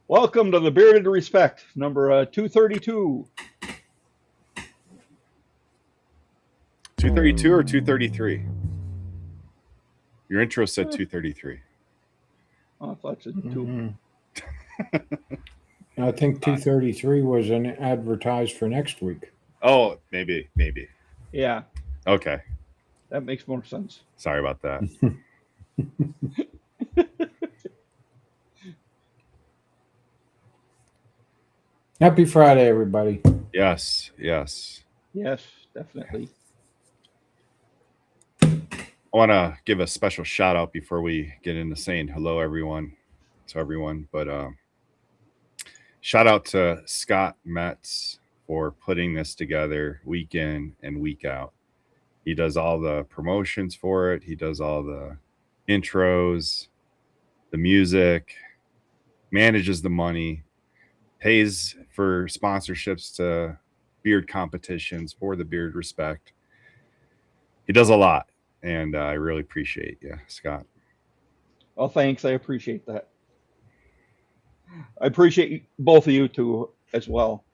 Welcome to the Bearded Respect, number 232. 232 or 233? Your intro said 233. Oh, I thought it said 2. I think 233 was an advertised for next week. Oh, maybe. Yeah, Okay. that makes more sense. Sorry about that. Happy Friday, everybody. Yes. Yes, definitely. I want to give a special shout out before we get into saying hello, everyone. But shout out to Scott Metz for putting this together week in and week out. He does all the promotions for it. He does all the intros, the music, manages the money, pays for sponsorships to beard competitions for the Beard Respect. He does a lot, and I really appreciate you, Scott. Well, thanks. I appreciate that. I appreciate both of you too as well.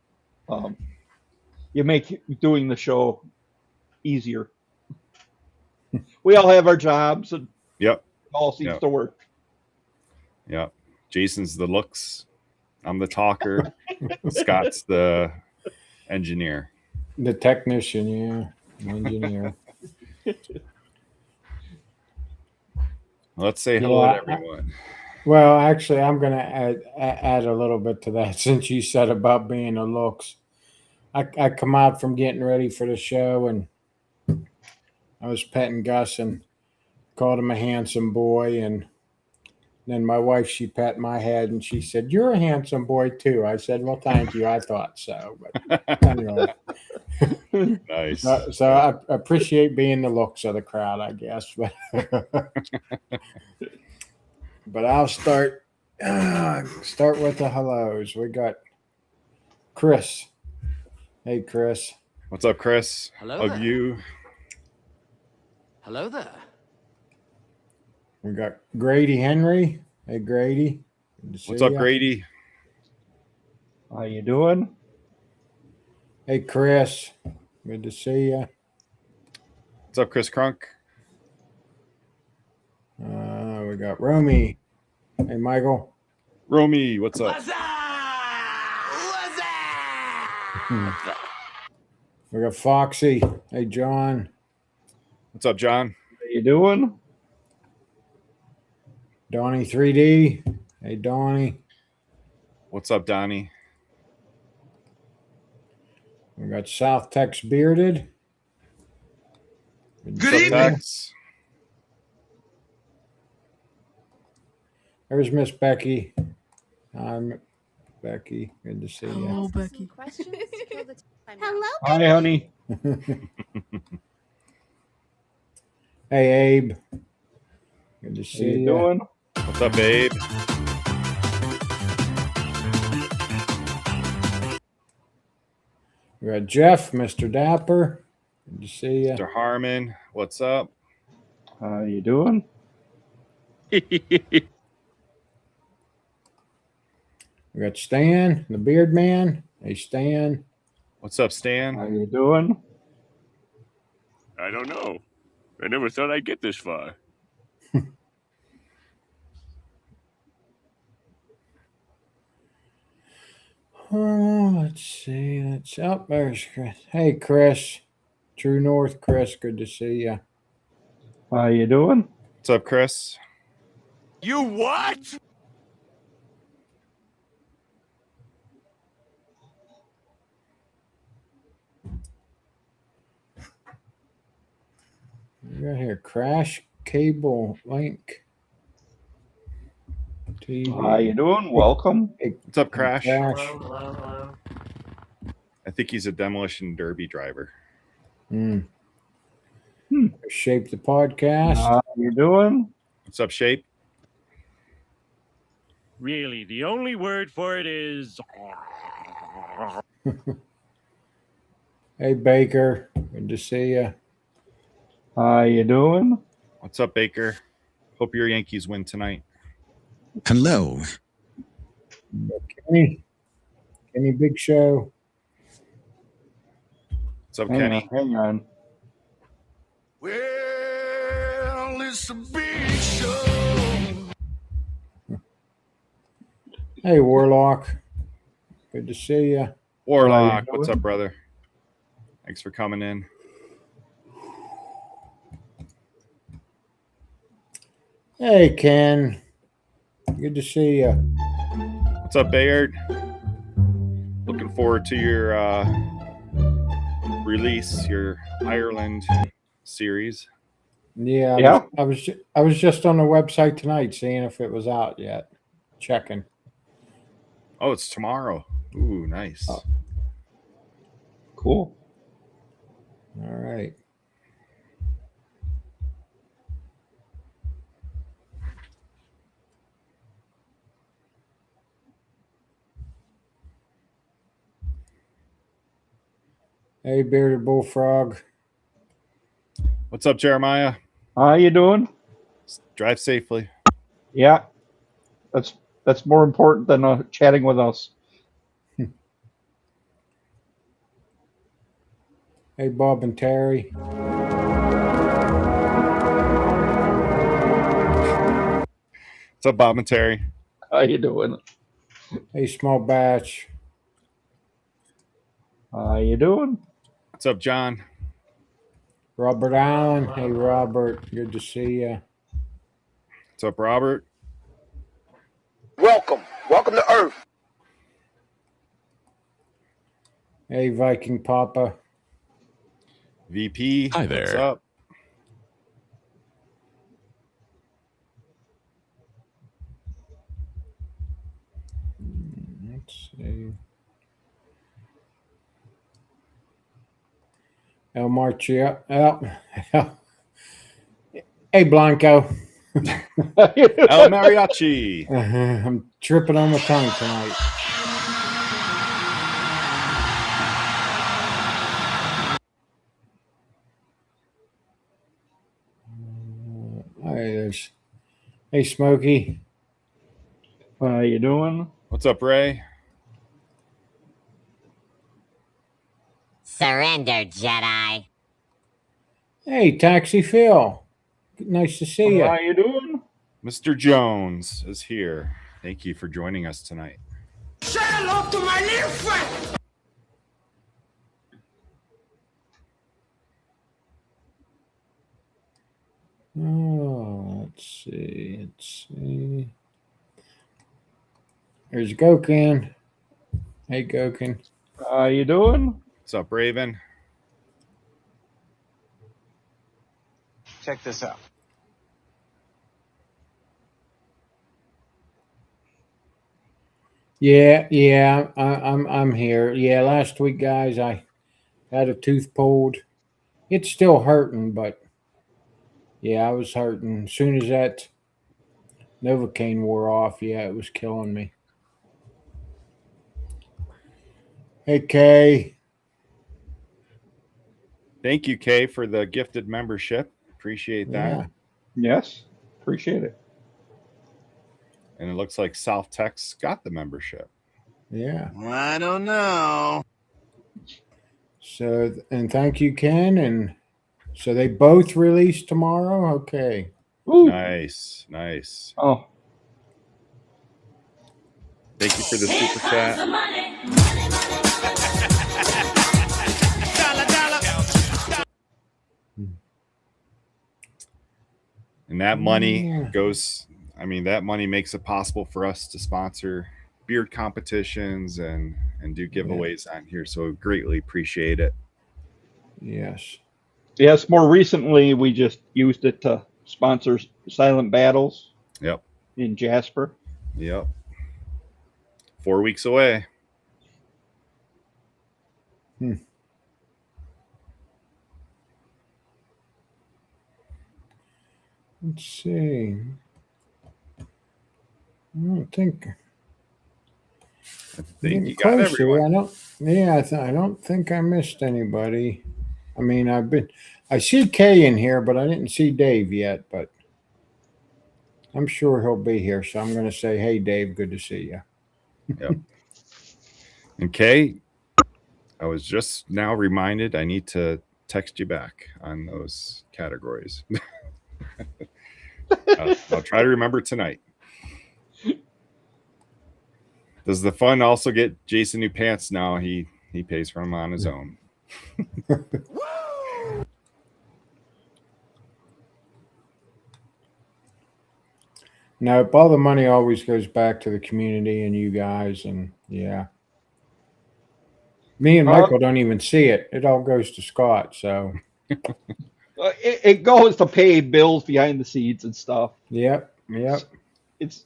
You make doing the show easier. We all have our jobs, and Yep. it all seems Yep. to work. Yep. Jason's the looks. I'm the talker. Scott's the engineer. The technician, yeah. Engineer. Let's say hello Yeah, to everyone. Well, actually, I'm going to add a little bit to that since you said about being the looks. I come out from getting ready for the show, and I was petting Gus and called him a handsome boy. And then my wife, she pat my head and she said, "You're a handsome boy too." I said, "Well, thank you. I thought so." But anyway, Nice. so I appreciate being the looks of the crowd, I guess. But I'll start with the hellos. We got Chris. Hey, Chris. What's up, Chris? Hello Hug there. you. Hello there. We got Grady Henry. Hey, Grady. Good to see What's up, ya. Grady? How you doing? Hey, Chris. Good to see you. What's up, Chris Crunk? We got Romy. Hey, Michael. Romy, what's up? What's up? What's up? We got Foxy. Hey, John. What's up, John? How you doing? Donnie 3D. Hey, Donnie. What's up, Donnie? We got South Tex Bearded. Good What's up, evening. Tex? There's Miss Becky. I'm Becky. Good to see you. Hello, Becky. Questions? Fill the time now. Hello, Hi, honey. Hey, Abe. Good to How see you you. doing? What's up, babe? We got Jeff, Mr. Dapper. Good to see you. Mr. Harmon, what's up? How you doing? We got Stan, the Beard Man. Hey, Stan. What's up, Stan? How you doing? I don't know. I never thought I'd get this far. Oh, let's see. There's Chris. Hey, Chris. True North, Chris. Good to see you. How you doing? What's up, Chris? You what? We got here Crash Cable Link TV. How you doing? Welcome. What's up, Crash? Crash. I think he's a demolition derby driver. Shape the podcast. How you doing? What's up, Shape? Really, the only word for it is. Hey, Baker. Good to see you. How you doing? What's up, Baker? Hope your Yankees win tonight. Hello. Kenny. Kenny Big Show. What's up, Hang Kenny? on, hang on. Well, it's a big show. Hey, Warlock. Good to see you. Warlock, How you what's doing? up, brother? Thanks for coming in. Hey, Ken. Good to see you. What's up, Bayard? Looking forward to your release, your Ireland series. Yeah, Yeah. I was just on the website tonight seeing if it was out yet. Checking. Oh, it's tomorrow. Ooh, nice. Oh. Cool. All right. Hey, Bearded Bullfrog. What's up, Jeremiah? How you doing? Drive safely. Yeah, that's more important than chatting with us. Hey, Bob and Terry. What's up, Bob and Terry? How you doing? Hey, Small Batch. How you doing? What's up, John? Robert Allen. Hey, Robert. Good to see you. What's up, Robert? Welcome. Welcome to Earth. Hey, Viking Papa. VP. Hi there. What's up? Let's see. El Marcia. Hey, Blanco. El Mariachi. I'm tripping on my tongue tonight. Hey, Smokey. How you doing? What's up, Ray? Surrender, Jedi. Hey, Taxi Phil. Nice to see you. How you doing? Mr. Jones is here. Thank you for joining us tonight. Say hello to my little friend. Oh, let's see. There's Gokin. Hey, Gokin. How you doing? What's up, Raven? Check this out. Yeah, I'm here. Yeah, last week, guys, I had a tooth pulled. It's still hurting, but yeah, I was hurting. As soon as that Novocaine wore off, yeah, it was killing me. Hey, Kay. Thank you, Kay, for the gifted membership. Appreciate that. Yeah. Yes, appreciate it. And it looks like South Tex got the membership. Yeah. I don't know. So, and thank you, Ken. And so they both release tomorrow? Okay. Ooh. Nice. Oh, Thank you for the super chat. And that money goes, that money makes it possible for us to sponsor beard competitions and do giveaways on here. So greatly appreciate it. Yes. yes. More recently, we just used it to sponsor Silent Battles. Yep. In Jasper. Yep. 4 weeks away. Let's see. I don't think. I think you got everyone. I don't think I missed anybody. I mean, I see Kay in here, but I didn't see Dave yet, but I'm sure he'll be here. So I'm going to say, hey, Dave, good to see you. Yep. And Kay, I was just now reminded I need to text you back on those categories. I'll try to remember tonight. Does the fund also get Jason new pants now? He pays for them on his own. No, all the money always goes back to the community and you guys, and yeah. Me and Michael don't even see it. It all goes to Scott, so. It goes to pay bills behind the scenes and stuff. Yep. It's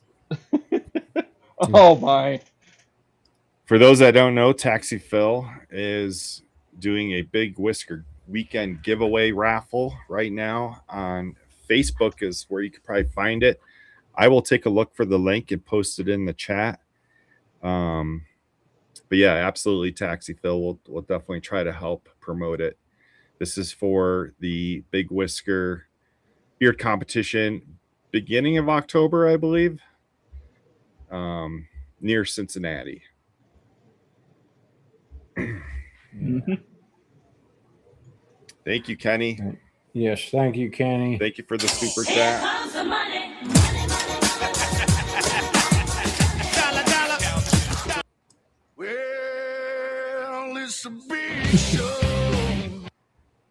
oh my. For those that don't know, Taxi Phil is doing a big Whisker weekend giveaway raffle right now on Facebook is where you could probably find it. I will take a look for the link and post it in the chat. But yeah, absolutely, Taxi Phil. We'll definitely try to help promote it. This is for the Big Whisker beard competition, beginning of October, I believe, near Cincinnati. Mm-hmm. Thank you, Kenny. Yes, thank you, Kenny. Thank you for the super chat. Well, it's a big show.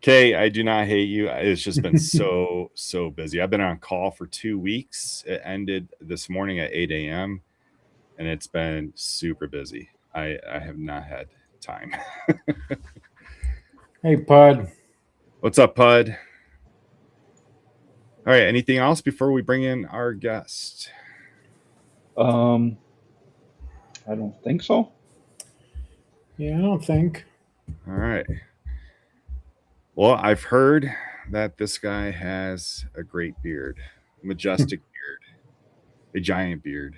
Kay, I do not hate you. It's just been so busy. I've been on call for 2 weeks. It ended this morning at 8 a.m. and it's been super busy. I have not had time. Hey, Pud. What's up, Pud? All right. Anything else before we bring in our guest? I don't think so. Yeah, I don't think. All right. Well, I've heard that this guy has a great beard, majestic beard, a giant beard.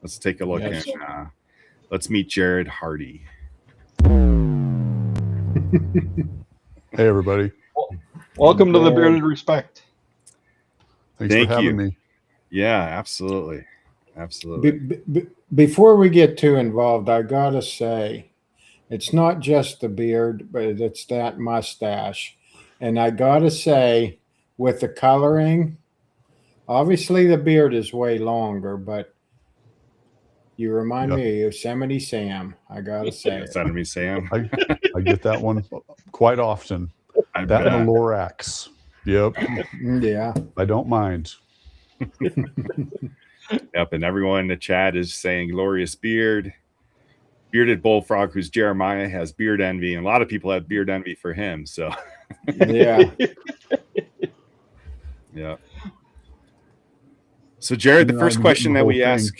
Let's take a look Yes. and let's meet Jared Hardy. Hey, everybody. Welcome to the Bearded Respect. Thanks Thank for having you. me. Yeah, absolutely. Absolutely. Before we get too involved, I gotta say, it's not just the beard, but it's that mustache. And I gotta say, with the coloring, obviously the beard is way longer, but you remind me of Yosemite Sam. I gotta say it. Yosemite Sam. I get that one quite often. I That and bet. the Lorax. Yep. Yeah. I don't mind. Yep, and everyone in the chat is saying glorious beard. Bearded Bullfrog, who's Jeremiah, has beard envy, and a lot of people have beard envy for him. So Yeah. yeah. So Jared, the You know, first I'm question getting the that we whole ask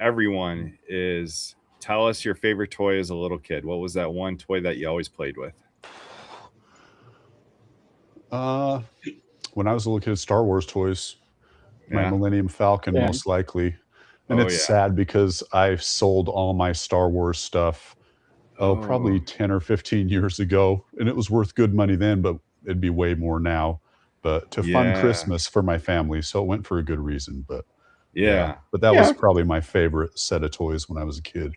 everyone is, tell us your favorite toy as a little kid. What was that one toy that you always played with? When I was a little kid, Star Wars toys. My Yeah. Millennium Falcon, Yeah. most likely. And Oh, it's yeah. sad because I've sold all my Star Wars stuff, probably 10 or 15 years ago. And it was worth good money then, but it'd be way more now. But to fund Yeah. Christmas for my family. So it went for a good reason. But Yeah. But that Yeah. was probably my favorite set of toys when I was a kid.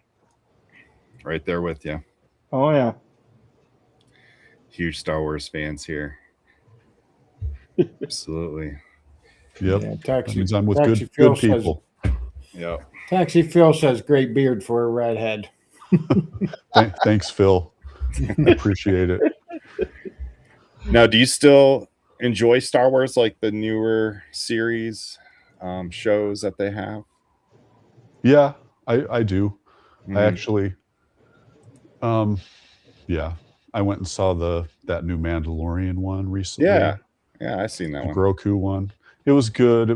Right there with you. Oh yeah. Huge Star Wars fans here. Absolutely. Yep. Yeah, That means I'm with Taxi good Phil people. Yep. Taxi Phil says great beard for a redhead. Thanks, Phil. I appreciate it. Now, do you still enjoy Star Wars, like the newer series shows that they have? Yeah, I do. Mhm. I actually, yeah, I went and saw that new Mandalorian one recently. Yeah, I seen that The one. Grogu one. It was good.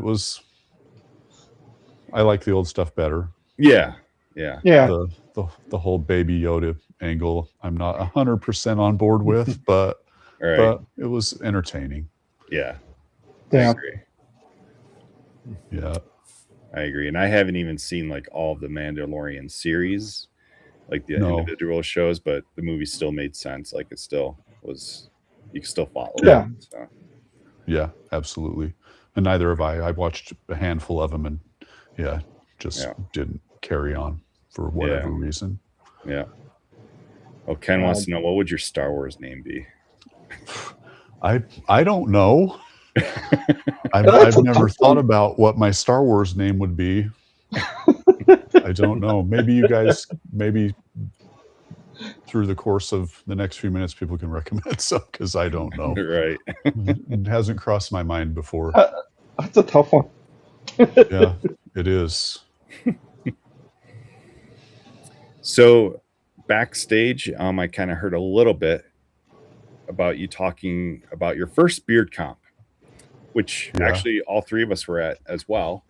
I like the old stuff better. Yeah. Yeah. The whole Baby Yoda angle, I'm not 100% on board with, but All right. but it was entertaining. Yeah. Yeah. I agree. Yeah. I agree. And I haven't even seen like all of the Mandalorian series, like the No. individual shows, but the movie still made sense. Like it still was, you can still follow Yeah. it. So. Yeah, absolutely. And neither have I. I watched a handful of them and just didn't carry on for whatever reason. Yeah. Well, Ken wants to know, what would your Star Wars name be? I don't know. I've never thought about what my Star Wars name would be. I don't know. Maybe you guys, through the course of the next few minutes, people can recommend some, because I don't know. Right. It hasn't crossed my mind before. That's a tough one. Yeah, it is. So backstage, I kind of heard a little bit about you talking about your first beard comp, which actually all three of us were at as well.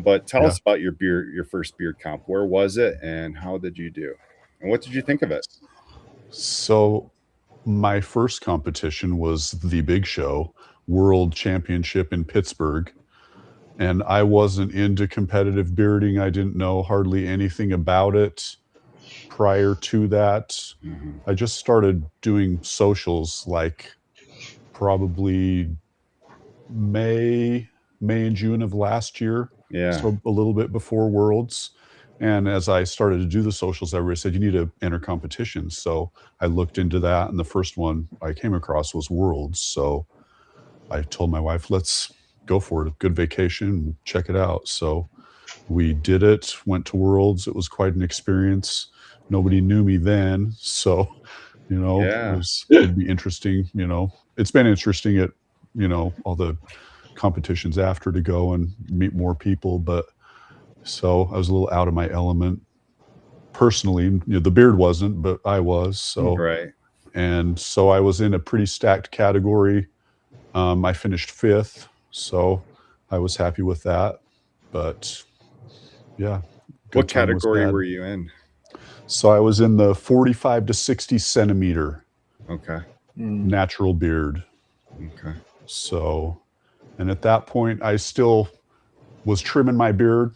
But tell us about your first beard comp. Where was it and how did you do? And what did you think of it? So my first competition was the Big Show World Championship in Pittsburgh. And I wasn't into competitive bearding. I didn't know hardly anything about it. prior to that, I just started doing socials like probably May and June of last year. Yeah. So a little bit before Worlds. And as I started to do the socials, everybody said, you need to enter competitions. So I looked into that. And the first one I came across was Worlds. So I told my wife, let's go for it. A good vacation, check it out. So we did it, went to Worlds. It was quite an experience. Nobody knew me then. So, Yeah. it'd be interesting. It's been interesting at, all the competitions after to go and meet more people. But so I was a little out of my element personally. The beard wasn't, but I was. So, Right. and so I was in a pretty stacked category. I finished 5th. So I was happy with that. But yeah. What category were you in? So I was in the 45 to 60 centimeter Okay. natural beard. Okay. So, and at that point, I still was trimming my beard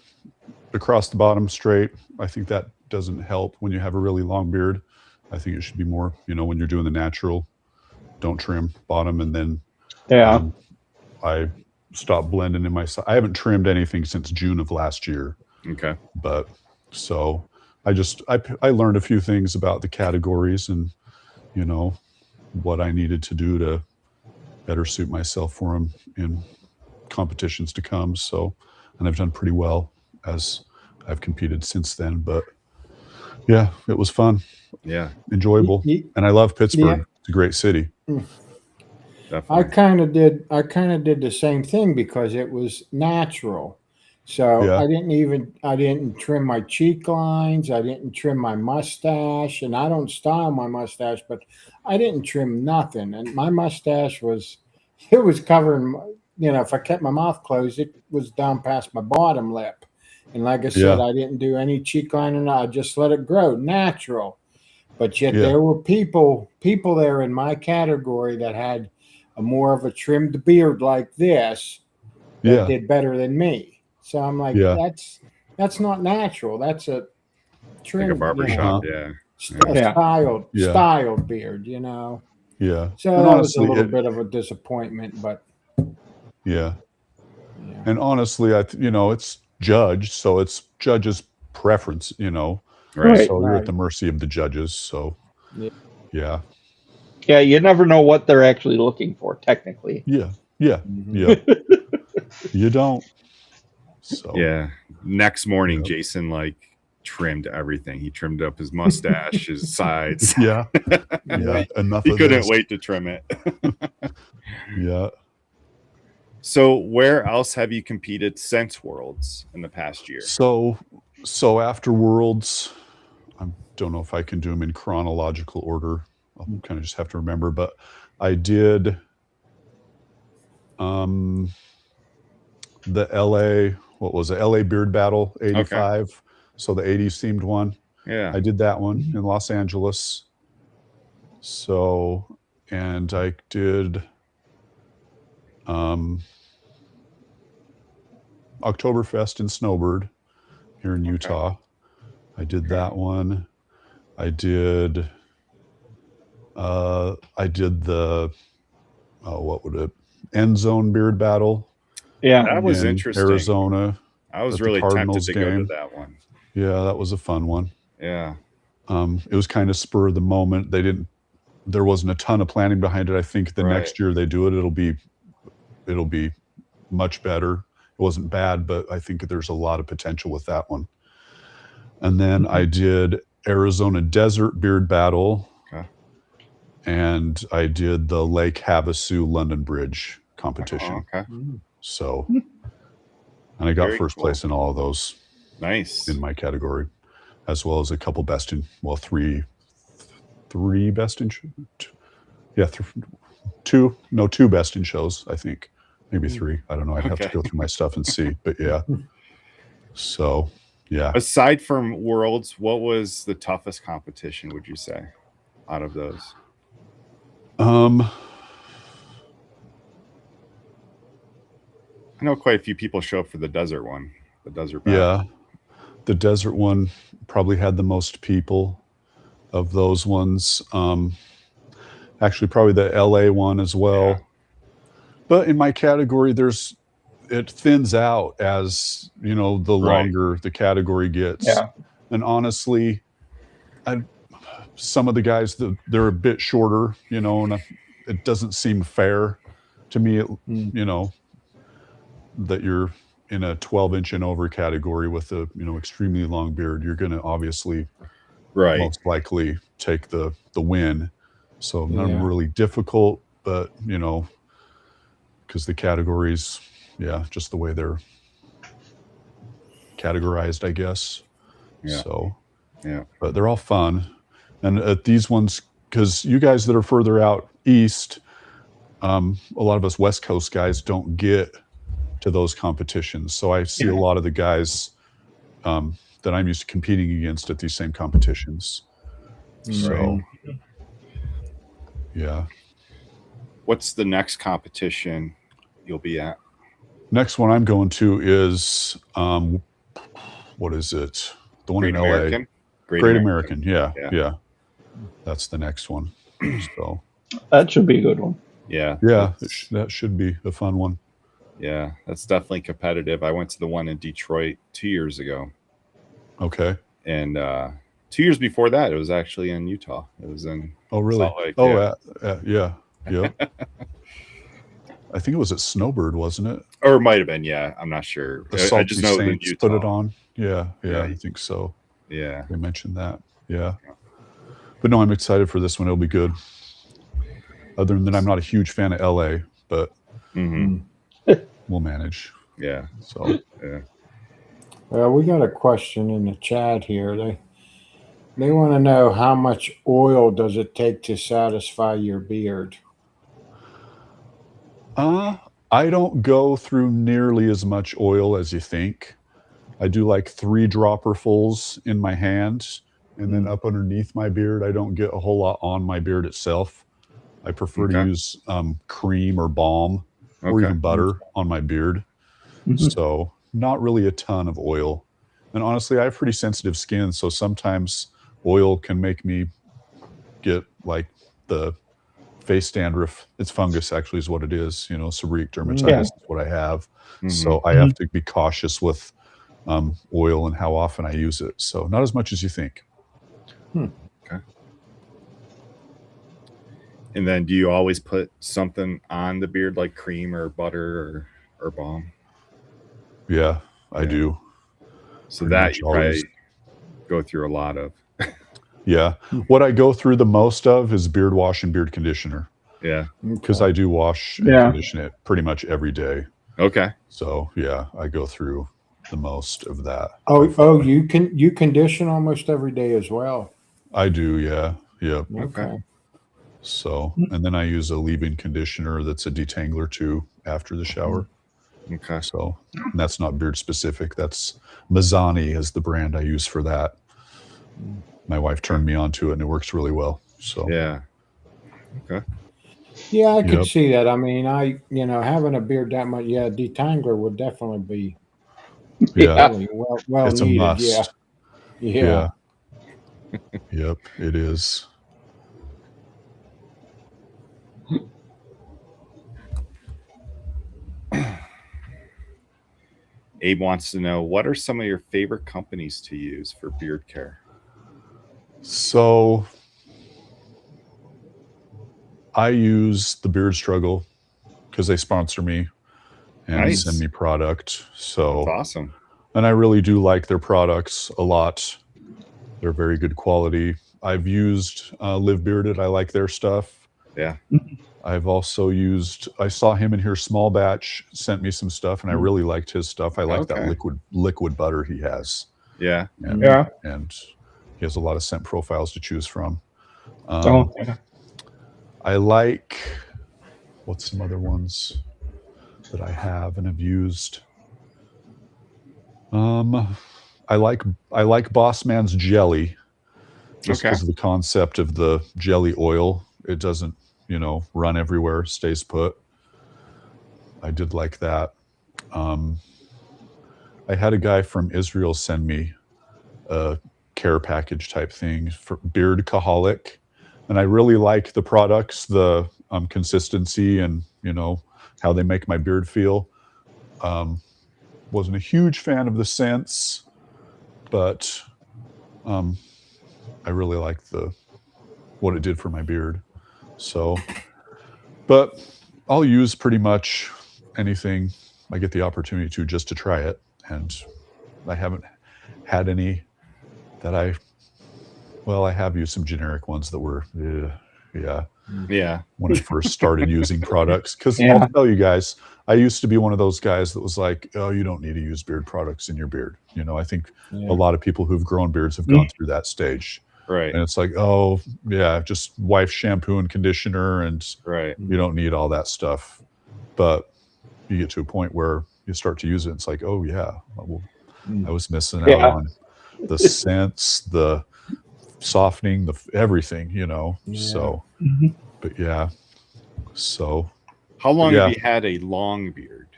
across the bottom straight. I think that doesn't help when you have a really long beard. I think it should be more, when you're doing the natural, don't trim bottom. And then I stopped blending in my side. I haven't trimmed anything since June of last year. Okay. But so I learned a few things about the categories and, what I needed to do to better suit myself for them in competitions to come. So, and I've done pretty well as I've competed since then. But yeah, it was fun. Yeah. Enjoyable. And I love Pittsburgh. Yeah. It's a great city. Definitely. I kind of did the same thing because it was natural. So Yeah. I didn't trim my cheek lines. I didn't trim my mustache, and I don't style my mustache, but I didn't trim nothing. And my mustache was covering, if I kept my mouth closed, it was down past my bottom lip. And like I said, I didn't do any cheek lining. I just let it grow natural. But yet there were people there in my category that had more of a trimmed beard like this that did better than me. So I'm like, that's not natural. That's a trim, like a barbershop, styled beard, Yeah. So and that honestly, was a little bit of a disappointment, but yeah. And honestly, it's judged, so it's judges' preference, Right. So you're at the mercy of the judges. So yeah. Yeah, you never know what they're actually looking for, technically. Yeah. You don't. So yeah. Next morning, Jason trimmed everything. He trimmed up his mustache, his sides. Yeah. Enough. He couldn't wait to trim it. Yeah. So where else have you competed since Worlds in the past year? So after Worlds, I don't know if I can do them in chronological order. I'll kind of just have to remember, but I did the LA, what was it? LA Beard Battle 85. Okay. So the 80s themed one. Yeah. I did that one in Los Angeles. So, and I did Oktoberfest in Snowbird here in Utah. I did that one. I did the what would it? End Zone Beard Battle. Yeah, that was interesting. Arizona. I was really tempted to go to that one. Yeah, that was a fun one. Yeah. It was kind of spur of the moment. There wasn't a ton of planning behind it. I think the next year they do it, it'll be much better. It wasn't bad, but I think there's a lot of potential with that one. And then I did Arizona Desert Beard Battle. Okay. And I did the Lake Havasu London Bridge competition. Okay. So, and I got first place in all of those. Nice. In my category, as well as a couple three best in, two best in shows, I think. Maybe 3. I don't know. I'd have to go through my stuff and see. But yeah. So, yeah. Aside from Worlds, what was the toughest competition, would you say, out of those? I know quite a few people show up for the desert one, the desert battle. Yeah. The desert one probably had the most people of those ones. Actually, probably the LA one as well. Yeah. But in my category, it thins out as the Right. longer the category gets. Yeah. And honestly, some of the guys they're a bit shorter, and it doesn't seem fair to me. That you're in a 12-inch and over category with a extremely long beard. You're going to obviously Right. most likely take the win. So not Yeah. really difficult, but because the categories, just the way they're categorized, I guess. Yeah. So, Yeah. but they're all fun. And at these ones, because you guys that are further out east, a lot of us West Coast guys don't get to those competitions. So I see a lot of the guys that I'm used to competing against at these same competitions. So, yeah. What's the next competition you'll be at? Next one I'm going to is, what is it? The one Great in American? LA. Great American. Yeah. That's the next one. So That should be a good one. Yeah. yeah, that should be a fun one. Yeah, that's definitely competitive. I went to the one in Detroit 2 years ago. Okay. And 2 years before that, it was actually in Utah. It was in really? Salt Lake, Yeah. I think it was at Snowbird, wasn't it? Or it might have been, yeah. I'm not sure. The I Salty just know Saints the Utah. put it on. Yeah, Yeah. I think so. Yeah. They mentioned that. Yeah. But no, I'm excited for this one. It'll be good. Other than I'm not a huge fan of LA, but we'll manage. Yeah. So yeah. Well, we got a question in the chat here. They want to know how much oil does it take to satisfy your beard? I don't go through nearly as much oil as you think. I do like 3 dropperfuls in my hands, and then up underneath my beard, I don't get a whole lot on my beard itself. I prefer to use cream or balm or even butter on my beard. So not really a ton of oil. And honestly, I have pretty sensitive skin, so sometimes oil can make me get like the face dandruff. It's fungus, actually, is what it is. Seborrheic dermatitis is what I have. So I have to be cautious with oil and how often I use it. So not as much as you think. Okay. And then do you always put something on the beard like cream or butter or balm? Yeah, I do. So Pretty that much you probably always. go through a lot of. Yeah. What I go through the most of is beard wash and beard conditioner. Yeah. Because I do wash and condition it pretty much every day. Okay. So yeah, I go through the most of that. Oh, you condition almost every day as well. I do, yeah. Yep. Okay. So, and then I use a leave-in conditioner that's a detangler too after the shower. Okay. So, and that's not beard specific. That's Mazzani is the brand I use for that. My wife turned me onto it and it works really well. So yeah. Okay. Yeah, I could see that. I mean, having a beard that much, detangler would definitely be really well it's needed. a must. Yeah. Yep, it is. Abe wants to know, what are some of your favorite companies to use for beard care? So I use the Beard Struggle because they sponsor me and send me product. So that's awesome. And I really do like their products a lot. They're very good quality. I've used Live Bearded. I like their stuff. Yeah. I've also used, I saw him in here, Small Batch, sent me some stuff, and I really liked his stuff. I like that liquid butter he has. Yeah. And, and he has a lot of scent profiles to choose from. I like, what's some other ones that I have and have used? I like Boss Man's jelly, just because of the concept of the jelly oil. It doesn't, run everywhere, stays put. I did like that. I had a guy from Israel send me a care package type thing for Beardcaholic. And I really like the products, the consistency and, you know, how they make my beard feel. Wasn't a huge fan of the scents, but I really liked what it did for my beard. So, but I'll use pretty much anything I get the opportunity to just to try it. And I haven't had any that I have used some generic ones that were, Yeah. when I first started using products. Because Yeah. I'll tell you guys, I used to be one of those guys that was like, oh, you don't need to use beard products in your beard. You know, I think a lot of people who've grown beards have gone through that stage. Right. And it's like, oh, yeah, just wife shampoo and conditioner, and Right. you don't need all that stuff. But you get to a point where you start to use it. And it's like, oh, yeah, well, I was missing out on the scents, the softening, the everything, you know. So, but yeah. So, how long have you had a long beard?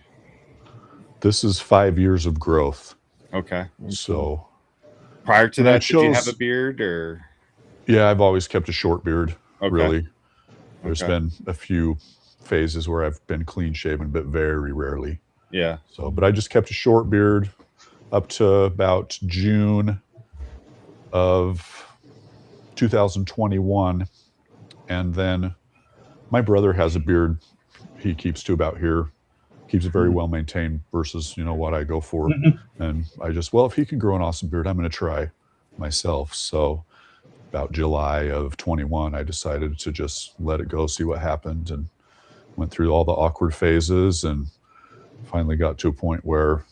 This is 5 years of growth. Okay. So, prior to that, did you have a beard or? Yeah, I've always kept a short beard. Okay. Really, there's been a few phases where I've been clean shaven, but very rarely. Yeah. So, but I just kept a short beard up to about June of 2021, and then my brother has a beard. He keeps to about here. Keeps it very well maintained versus, you know, what I go for. And I just, well, if he can grow an awesome beard, I'm going to try myself. So about July of 21, I decided to just let it go, see what happened, and went through all the awkward phases and finally got to a point where,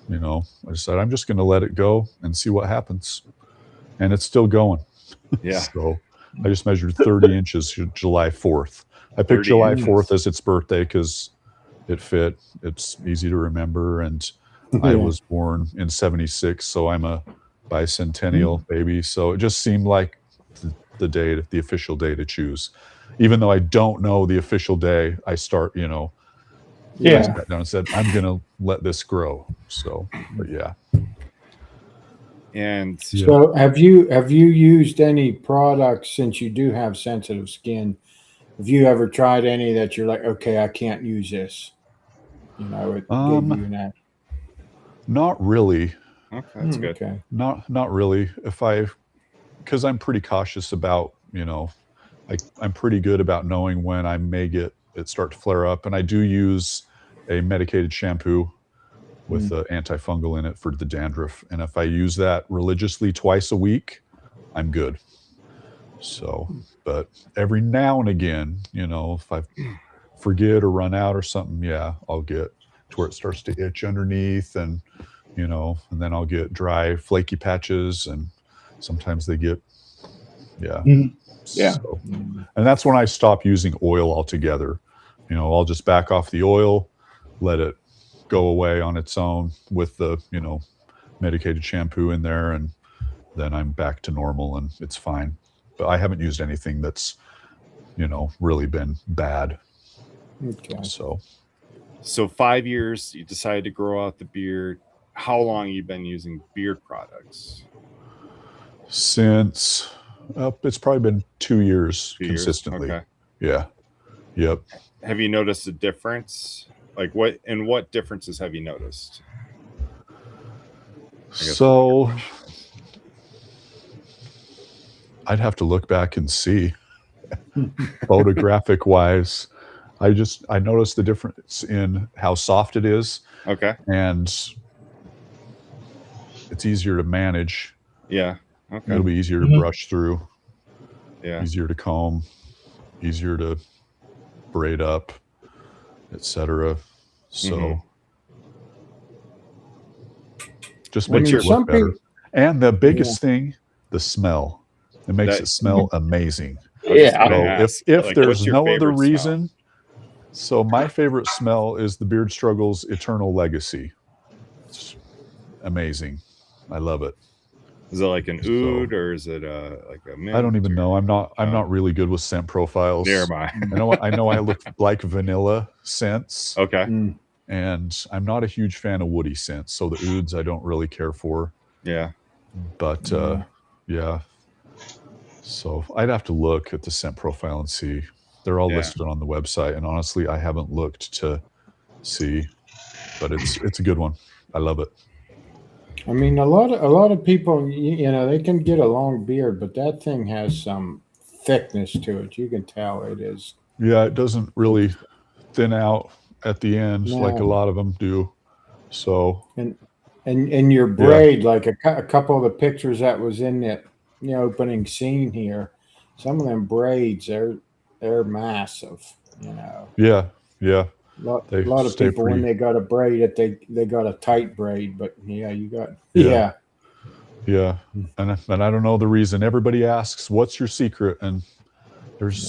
you know, I decided I'm just going to let it go and see what happens. And it's still going. Yeah. So I just measured 30 inches July 4th. I picked July 4th as its birthday because it fit. It's easy to remember. And I was born in 76, so I'm a bicentennial baby. So it just seemed like the day, the official day to choose. Even though I don't know the official day, I start, you know, I sat down and said, I'm going to let this grow. So, but yeah. And so have you used any products, since you do have sensitive skin? Have you ever tried any that you're like, okay, I can't use this? You know, it gave you that. Not really. Okay, that's good. Okay. Not really. Because I'm pretty cautious about, you know, I'm pretty good about knowing when I may get it start to flare up. And I do use a medicated shampoo with the antifungal in it for the dandruff. And if I use that religiously twice a week, I'm good. So, but every now and again, you know, if I forget or run out or something, yeah, I'll get to where it starts to itch underneath, and, you know, and then I'll get dry, flaky patches, and sometimes they get, So, and that's when I stop using oil altogether. You know, I'll just back off the oil, let it go away on its own with the, you know, medicated shampoo in there, and then I'm back to normal and it's fine. But I haven't used anything that's, you know, really been bad. Okay. So 5 years, you decided to grow out the beard. How long have you been using beard products? Since it's probably been 2 years consistently. Okay. Yeah. Yep. Have you noticed a difference? Like what differences have you noticed? So I'd have to look back and see. Photographic wise, I noticed the difference in how soft it is. Okay. And it's easier to manage. Yeah. Okay. It'll be easier to brush through. Yeah. Easier to comb, easier to braid up, etc. So just makes it look better. And the biggest thing, the smell. It makes it smell amazing. Yeah. So if there's no other reason, so my favorite smell is the Beard Struggles Eternal Legacy. It's amazing. I love it. Is it like an oud or is it like a mint? I don't even know. I'm not really good with scent profiles. Near am I know I look like vanilla scents. Okay. And I'm not a huge fan of woody scents. So the ouds I don't really care for. Yeah. But yeah. So I'd have to look at the scent profile and see. They're all listed on the website, and honestly, I haven't looked to see, but it's a good one. I love it. I mean, a lot of people, you know, they can get a long beard, but that thing has some thickness to it. You can tell it is. Yeah, it doesn't really thin out at the end like a No. lot of them do. So And your braid, like a couple of the pictures that was in the opening scene here, some of them braids, they're massive. You know. Yeah. A lot of people when they got a braid, they got a tight braid, but you got Yeah. And I don't know the reason. Everybody asks, "What's your secret?" And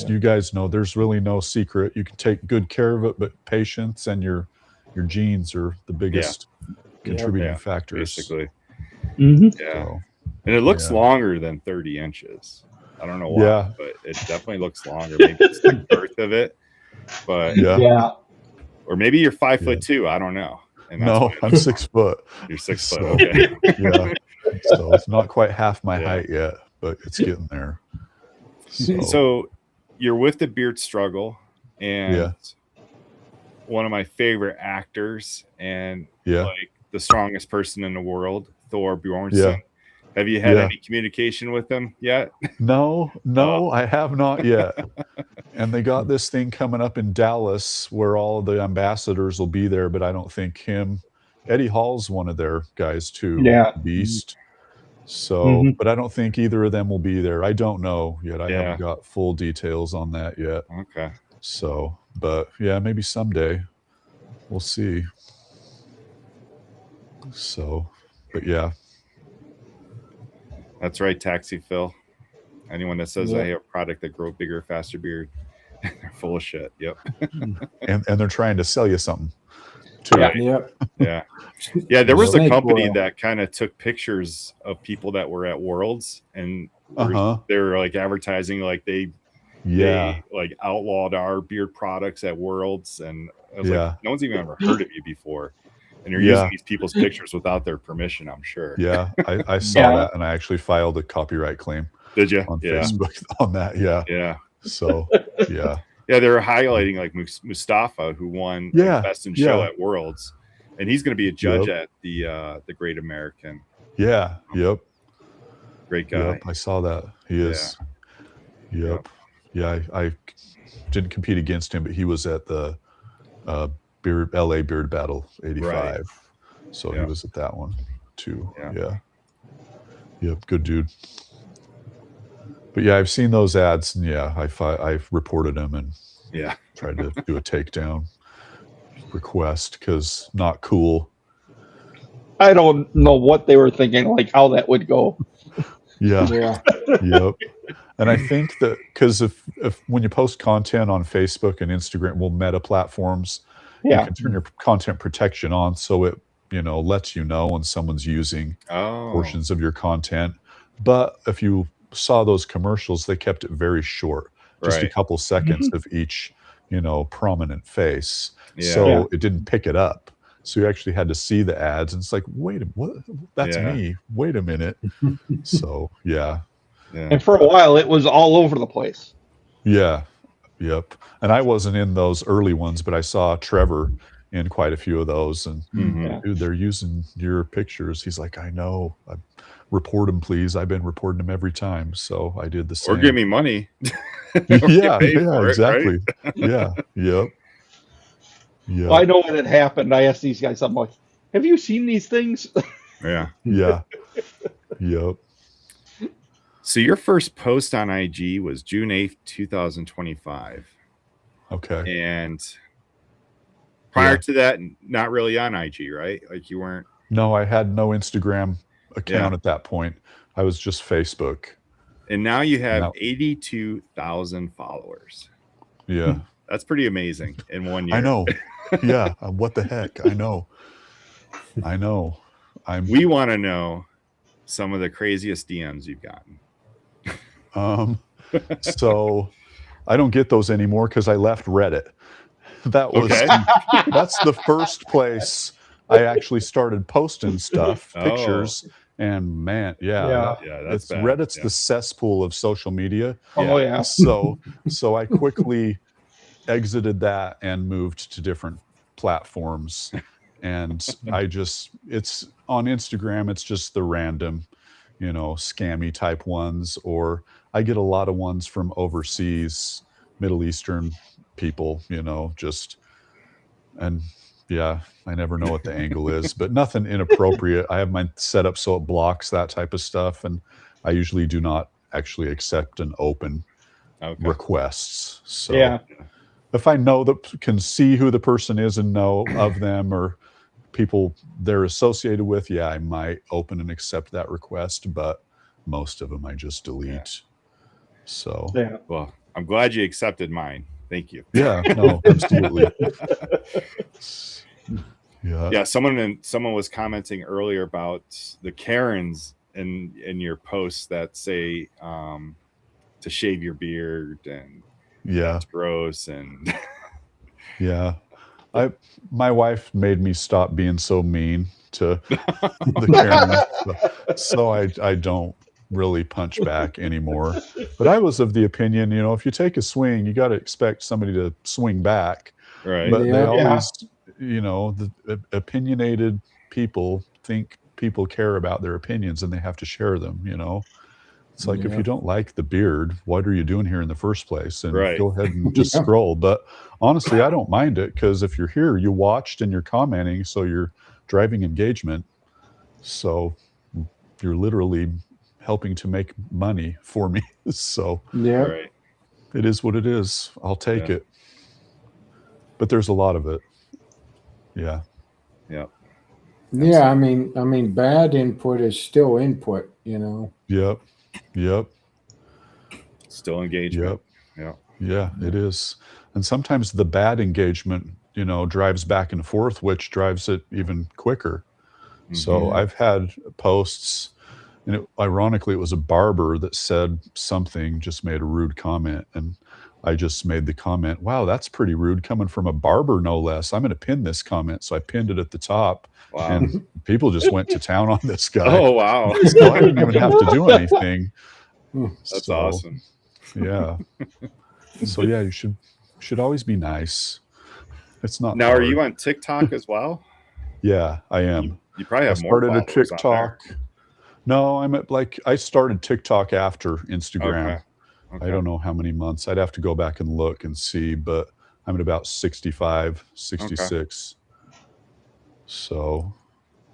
you guys know there's really no secret. You can take good care of it, but patience and your genes are the biggest contributing factors. Basically. Mm-hmm. Yeah. So, and it looks longer than 30 inches. I don't know why, but it definitely looks longer. Maybe it's the girth of it, but or maybe you're 5'2". I don't know. And no, I'm 6 foot. You're 6 foot. Okay. Yeah. So it's not quite half my height yet, but it's getting there. So you're with the beard struggle, and one of my favorite actors, and like the strongest person in the world, Thor Bjornsson. Have you had any communication with him yet? No, I have not yet. And they got this thing coming up in Dallas where all of the ambassadors will be there, but I don't think Eddie Hall's one of their guys too. Beast. So, but I don't think either of them will be there. I don't know yet. I haven't got full details on that yet. Okay. So, but yeah, maybe someday we'll see. So, but yeah. That's right, Taxi Phil. Anyone that says I have a product that grows bigger, faster beard, they're full of shit. Yep. and they're trying to sell you something too. Yeah. There was a company that kind of took pictures of people that were at Worlds, and they were like advertising like they like outlawed our beard products at Worlds, and I was like, no one's even ever heard of you before. And you're using these people's pictures without their permission, I'm sure. Yeah, I saw that, and I actually filed a copyright claim. Did you? On Facebook on that, yeah. So, yeah, they were highlighting like Mustafa, who won Best in Show at Worlds, and he's going to be a judge at the Great American. Yeah, great guy. Yep, I saw that. He is. Yep. Yeah, I didn't compete against him, but he was at the LA Beard Battle 85. So he was at that one too. Yep, good dude. But yeah, I've seen those ads, and I've reported them and tried to do a takedown request because not cool. I don't know what they were thinking, like how that would go. Yep. And I think that because if when you post content on Facebook and Instagram, Meta platforms, you can turn your content protection on, so it lets you know when someone's using portions of your content. But if you saw those commercials, they kept it very short, just a couple seconds of each prominent face, so it didn't pick it up. So you actually had to see the ads, and it's like, wait, what? That's me. Wait a minute. So and for a while it was all over the place. Yep. And I wasn't in those early ones, but I saw Trevor in quite a few of those, and dude, they're using your pictures. He's like, I know. Report them, please. I've been reporting them every time, so I did the same. Or give me money. Exactly. Yep. Well, I know when it happened. I asked these guys, I'm like, have you seen these things? Yep. So your first post on IG was June 8th, 2025. Okay. And prior to that, not really on IG, right? Like you weren't. No, I had no Instagram account at that point. I was just Facebook. And now you have 82,000 followers. Yeah. That's pretty amazing in 1 year. I know. Yeah. What the heck? I know. We want to know some of the craziest DMs you've gotten. So I don't get those anymore because I left Reddit. That was that's the first place I actually started posting stuff, pictures, And man, Yeah. that's it's bad. Reddit's Yeah. the cesspool of social media. Oh yeah. So I quickly exited that and moved to different platforms. And it's on Instagram, it's just the random, scammy type ones, or I get a lot of ones from overseas, Middle Eastern people, just, and yeah, I never know what the angle is, but nothing inappropriate. I have mine set up so it blocks that type of stuff, and I usually do not actually accept and open requests. So Yeah. if I know that can see who the person is and know of them or people they're associated with, yeah, I might open and accept that request, but most of them I just delete. So Yeah. Well, I'm glad you accepted mine. Thank you. yeah, no, absolutely. Yeah, someone was commenting earlier about the Karens in your posts that say to shave your beard and that's gross and yeah. My wife made me stop being so mean to the Karens, so I don't really punch back anymore. But I was of the opinion, if you take a swing, you got to expect somebody to swing back. Right. But they Yeah. always, the opinionated people think people care about their opinions and they have to share them. It's like, if you don't like the beard, what are you doing here in the first place? And Right. go ahead and just scroll. But honestly, I don't mind it, because if you're here, you watched and you're commenting, so you're driving engagement. So you're literally helping to make money for me. So Yeah. Right. it is what it is. I'll take it. But there's a lot of it. Yeah. Yeah. Yeah, I mean, bad input is still input, Yep. Still engagement. Yep. Yeah, it is. And sometimes the bad engagement, drives back and forth, which drives it even quicker. So I've had posts, and ironically, it was a barber that said something, just made a rude comment. And I just made the comment, wow, that's pretty rude coming from a barber, no less. I'm going to pin this comment. So I pinned it at the top. Wow. And people just went to town on this guy. Oh, wow. So I didn't even have to do anything. That's awesome. Yeah. So yeah, you should always be nice. It's not now. hard. Are you on TikTok as well? Yeah, I am. You probably have more. Started a TikTok. No, I started TikTok after Instagram. Okay. I don't know how many months. I'd have to go back and look and see, but I'm at about 65, 66. So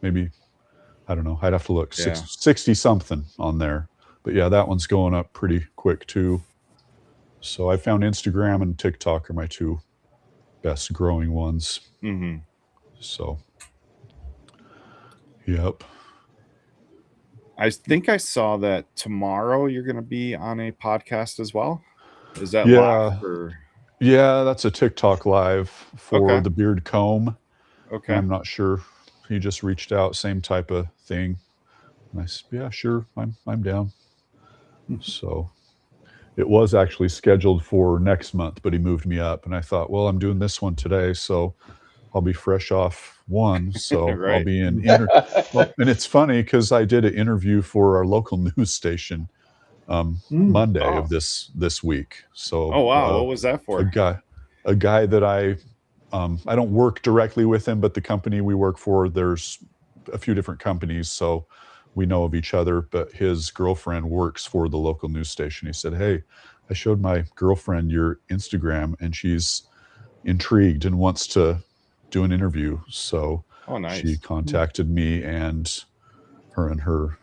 maybe, I don't know. I'd have to look. 60 something on there. But yeah, that one's going up pretty quick too. So I found Instagram and TikTok are my two best growing ones. Mm-hmm. So, yep. I think I saw that tomorrow you're going to be on a podcast as well. Is that live? Yeah, that's a TikTok live for the Beard Comb. Okay. I'm not sure. He just reached out, same type of thing. And I said, yeah, sure, I'm down. So it was actually scheduled for next month, but he moved me up, and I thought, well, I'm doing this one today, so I'll be fresh off one. So Right. I'll be in. And it's funny because I did an interview for our local news station Monday of this week. So oh wow, what was that for? A guy that I don't work directly with him, but the company we work for, there's a few different companies, so we know of each other. But his girlfriend works for the local news station. He said, hey, I showed my girlfriend your Instagram and she's intrigued and wants to do an interview. So nice. She contacted me, and her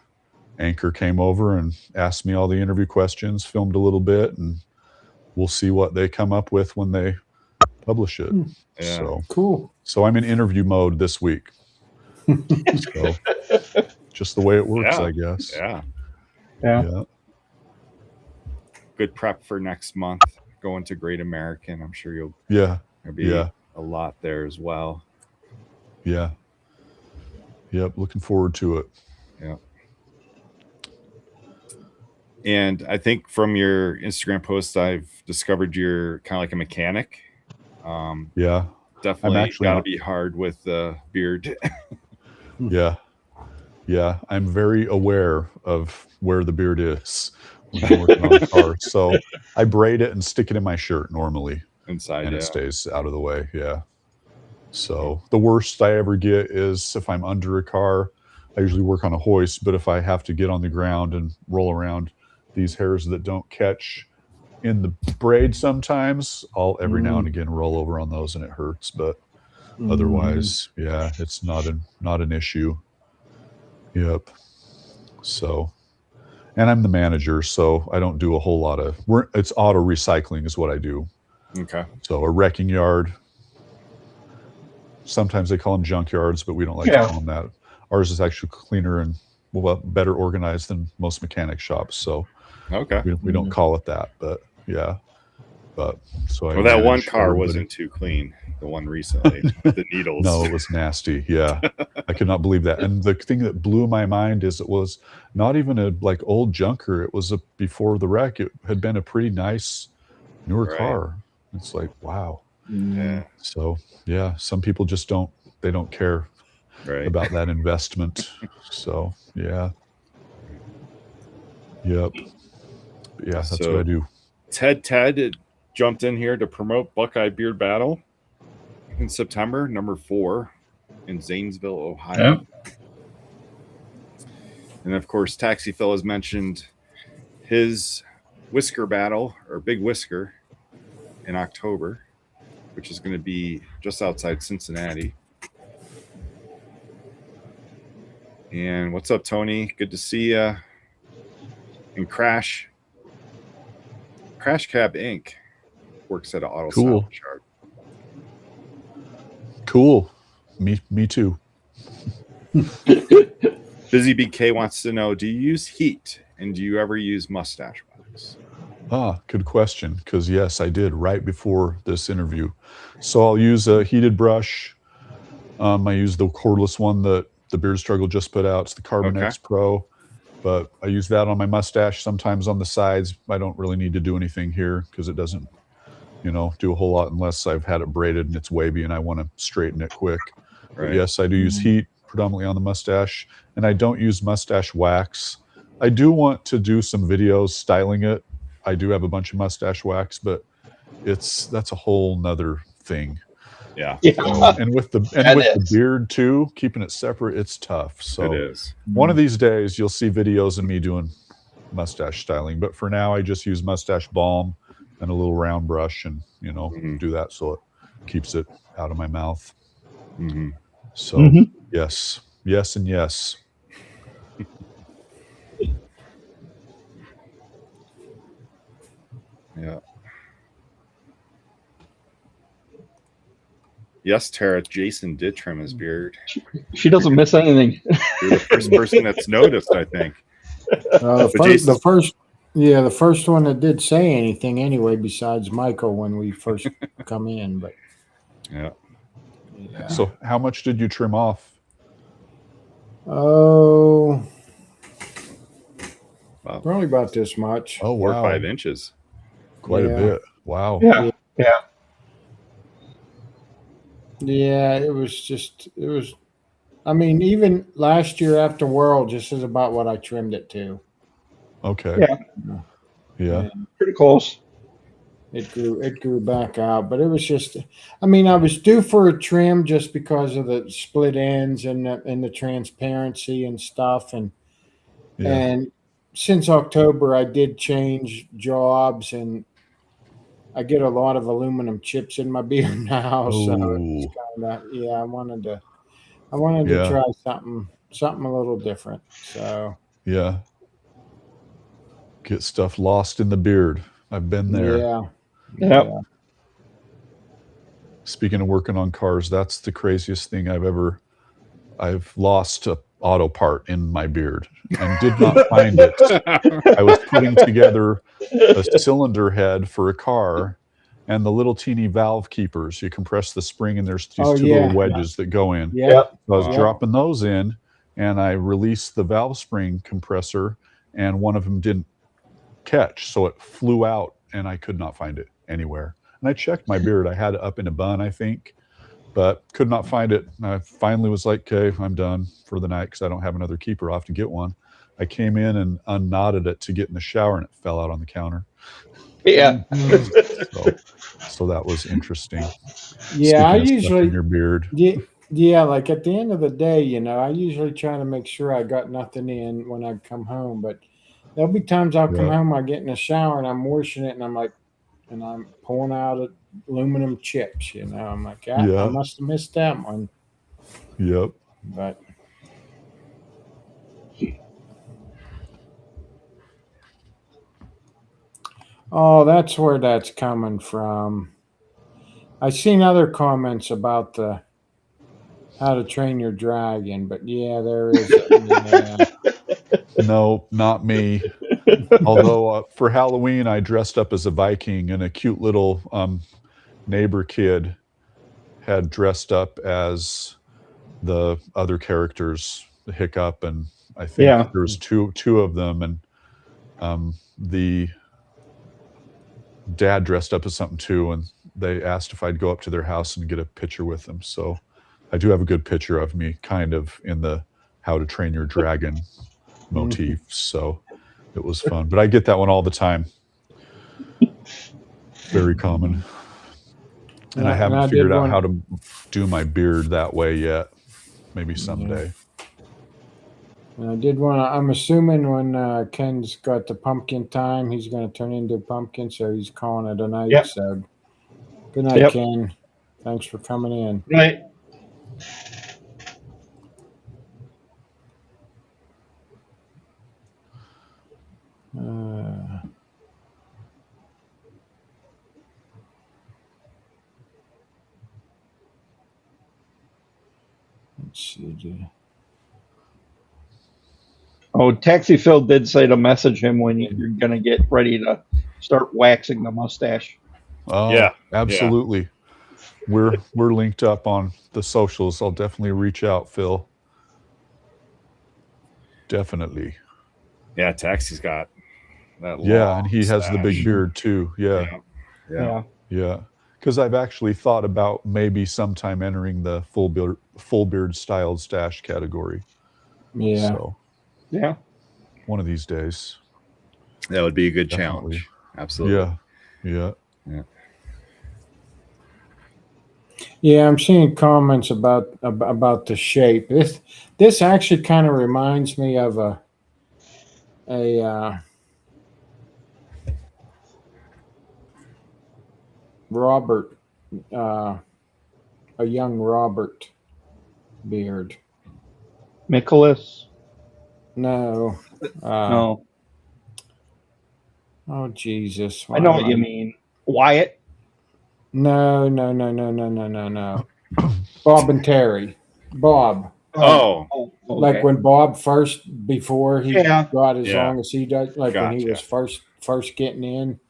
anchor came over and asked me all the interview questions, filmed a little bit, and we'll see what they come up with when they publish it. Yeah. So cool. So I'm in interview mode this week. So just the way it works, I guess. Yeah. Good prep for next month. Going to Great American. I'm sure you'll be a lot there as well. Yeah. Yep. Looking forward to it. Yeah. And I think from your Instagram posts, I've discovered you're kind of like a mechanic. Definitely got to be hard with the beard. Yeah. Yeah, I'm very aware of where the beard is when I'm working on the car. So I braid it and stick it in my shirt normally, Inside, and yeah. it stays out of the way. Yeah. So the worst I ever get is if I'm under a car. I usually work on a hoist, but if I have to get on the ground and roll around these hairs that don't catch in the braid sometimes, I'll every now and again roll over on those and it hurts. But otherwise, yeah, it's not an issue. Yep. So, and I'm the manager, so I don't do a whole lot of it's auto recycling is what I do. Okay. So a wrecking yard. Sometimes they call them junk yards, but we don't like to call them that. Ours is actually cleaner and better organized than most mechanic shops. So Okay. we don't call it that, but yeah. But so Well, that one car wasn't too clean. The one recently, with the needles. No, it was nasty. Yeah, I could not believe that. And the thing that blew my mind is it was not even a like old junker. It was before the wreck. It had been a pretty nice newer car. It's like wow. Yeah. So yeah, some people just don't care about that investment. So yeah. Yep. But yeah, that's what I do. Ted jumped in here to promote Buckeye Beard Battle in September, number 4 in Zanesville, Ohio. Yep. And of course, Taxi Phil has mentioned his Whisker Battle or Big Whisker in October, which is going to be just outside Cincinnati. And what's up, Tony? Good to see you. And Crash Cab Inc. works at an auto salvage yard. Cool. Me too. Busy BK wants to know, do you use heat and do you ever use mustache wax? Good question. Because yes, I did right before this interview. So I'll use a heated brush. I use the cordless one that the Beard Struggle just put out. It's the Carbon X Pro. But I use that on my mustache, sometimes on the sides. I don't really need to do anything here because it doesn't, do a whole lot unless I've had it braided and it's wavy and I want to straighten it quick. But yes, I do use heat predominantly on the mustache, and I don't use mustache wax. I do want to do some videos styling it. I do have a bunch of mustache wax, but that's a whole nother thing. Yeah. So, and with the beard too, keeping it separate, it's tough. So it is. One of these days you'll see videos of me doing mustache styling, but for now I just use mustache balm and a little round brush and do that so it keeps it out of my mouth. So yes and yes. Yeah. Yes, Tara, Jason did trim his beard. She doesn't miss anything. You're the first person that's noticed, I think. The first one that did say anything anyway, besides Michael when we first come in. But yeah. So how much did you trim off? Oh, wow. Probably about this much. Oh, 4 or 5 inches. Quite a bit. Wow. Yeah. Yeah, it was, I mean, even last year after World, just is about what I trimmed it to. Okay. Yeah. Pretty close. It grew back out, but it was just, I mean, I was due for a trim just because of the split ends and the transparency and stuff. And since October, I did change jobs and I get a lot of aluminum chips in my beard now. So it's kind of, I wanted to try something a little different. So yeah. Get stuff lost in the beard. I've been there. Yep. Speaking of working on cars, that's the craziest thing I've lost a auto part in my beard and did not find it. I was putting together a cylinder head for a car and the little teeny valve keepers. You compress the spring and there's these two little wedges that go in. Yeah. So I was dropping those in and I released the valve spring compressor and one of them didn't catch. So it flew out and I could not find it anywhere. And I checked my beard. I had it up in a bun, I think, but could not find it. And I finally was like, okay, I'm done for the night because I don't have another keeper. I'll have to get one. I came in and unknotted it to get in the shower, and it fell out on the counter. Yeah. So that was interesting. Yeah, I Speaking of stuff usually in your beard. Yeah, like at the end of the day, I usually try to make sure I got nothing in when I come home. But there'll be times I'll come Yeah. home, I get in the shower and I'm washing it, and I'm pulling out aluminum chips. I'm like, I Yeah. must have missed that one. Yep. But oh, that's where that's coming from. I seen other comments about the How to Train Your Dragon, but yeah, there is. Yeah. No, not me. Although for Halloween, I dressed up as a Viking, and a cute little neighbor kid had dressed up as the other characters, the Hiccup, and I think there was two of them, and the dad dressed up as something too, and they asked if I'd go up to their house and get a picture with them. So I do have a good picture of me kind of in the How to Train Your Dragon motif. So it was fun, but I get that one all the time. Very common. And I haven't figured out how to do my beard that way yet. Maybe someday. And I did want to, I'm assuming when Ken's got the pumpkin time, he's going to turn into a pumpkin, so he's calling it a night. Yep. So good night, Ken. Thanks for coming in. Right. Let's see. Oh, Taxi Phil did say to message him when you're going to get ready to start waxing the mustache. Oh, yeah, absolutely. Yeah. We're linked up on the socials. I'll definitely reach out, Phil. Definitely. Yeah, Taxi's got that. Yeah, and he has the big beard too. Yeah. Because I've actually thought about maybe sometime entering the full beard styled stash category. Yeah. So, one of these days. That would be a good challenge. Absolutely. Yeah. Yeah, I'm seeing comments about the shape. This actually kind of reminds me of a Robert, a young Robert beard. Nicholas? No. No. Oh, Jesus. I know what you mean. Wyatt? No. Bob and Terry. Bob. Oh. Okay. Like when Bob before he got as long as he does, like when he was first getting in,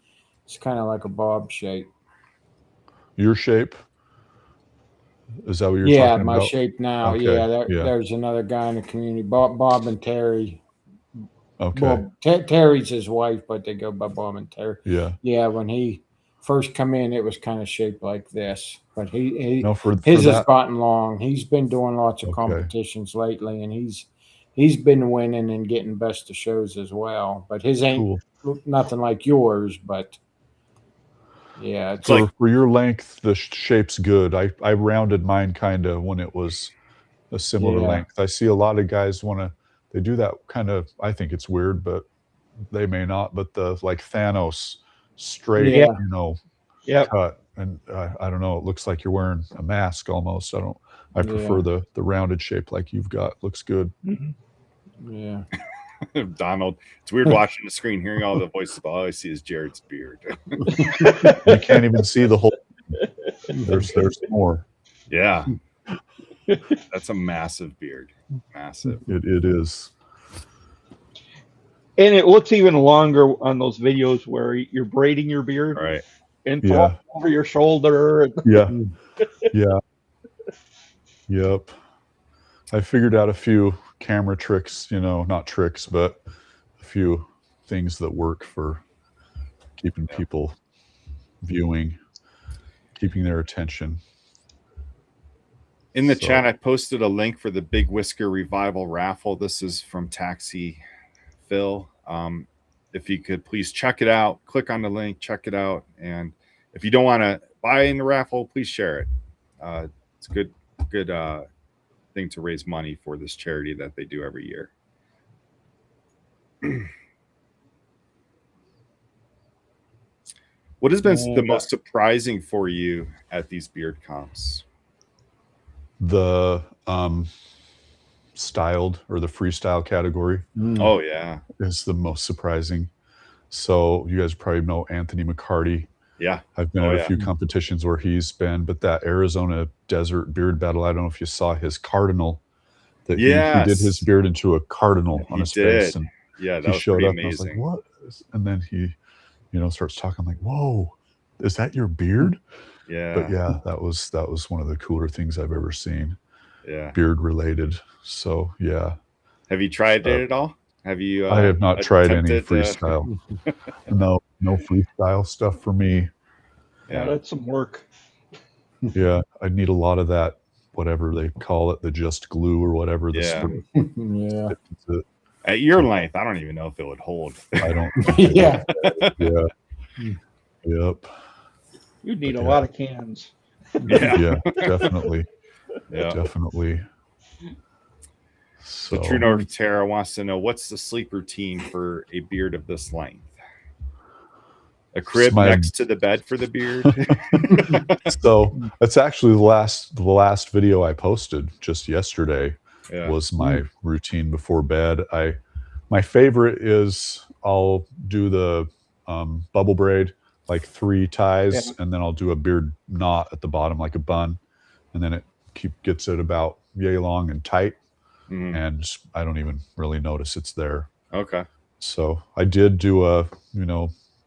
it's kind of like a Bob shape. Your shape? Is that what you're talking about? Yeah, my shape now. Okay. There's another guy in the community, Bob and Terry. Okay. Terry's his wife, but they go by Bob and Terry. Yeah. Yeah, when he first come in, it was kind of shaped like this, but his has gotten long. He's been doing lots of competitions lately, and he's been winning and getting best of shows as well. But his ain't nothing like yours, but yeah. It's for your length, the shape's good. I rounded mine kind of when it was a similar length. I see a lot of guys they do that kind of, I think it's weird, but they may not, but the like Thanos straight, cut. And I don't know, it looks like you're wearing a mask almost. I prefer the rounded shape like you've got. Looks good. Mm-hmm. Yeah. Donald, it's weird watching the screen, hearing all the voices, but all I see is Jared's beard. You can't even see the whole. There's more. Yeah. That's a massive beard. Massive. It is. And it looks even longer on those videos where you're braiding your beard. Right. And throw over your shoulder. Yeah. Yep. I figured out a few camera tricks, not tricks, but a few things that work for keeping people viewing, keeping their attention. In the So- chat, I posted a link for the Big Whisker Revival raffle. This is from Taxi Phil. If you could please check it out, click on the link, check it out. And if you don't want to buy in the raffle, please share it. It's a good thing to raise money for this charity that they do every year. What has been the most surprising for you at these beard comps? The styled or the freestyle category Oh yeah, is the most surprising. So you guys probably know Anthony McCarty. yeah. I've been at a few competitions where he's been, but that Arizona Desert Beard Battle, I don't know if you saw his cardinal. That he did his beard into a cardinal on his face, and yeah, that he was showed pretty up. amazing. And I was like, "What?" And then he, starts talking. I'm like, "Whoa, is that your beard?" Yeah, But yeah, that was one of the cooler things I've ever seen. Yeah, beard related. So yeah. Have you tried it at all? Have you? I have not tried any attempted, freestyle. No freestyle stuff for me. Yeah, that's some work. Yeah, I need a lot of that, whatever they call it, the just glue or whatever. Yeah. At your length, I don't even know if it would hold. I don't. Yeah. Yeah. Yep. You'd need a lot of cans. Yeah, definitely. Yeah, definitely. So True North Terra wants to know, what's the sleep routine for a beard of this length? A crib next to the bed for the beard. So that's actually the last video I posted just yesterday. Was my routine before bed. My favorite is I'll do the bubble braid, like 3 ties, and then I'll do a beard knot at the bottom like a bun, and then it gets it about yay long and tight, and I don't even really notice it's there. Okay. So I did do a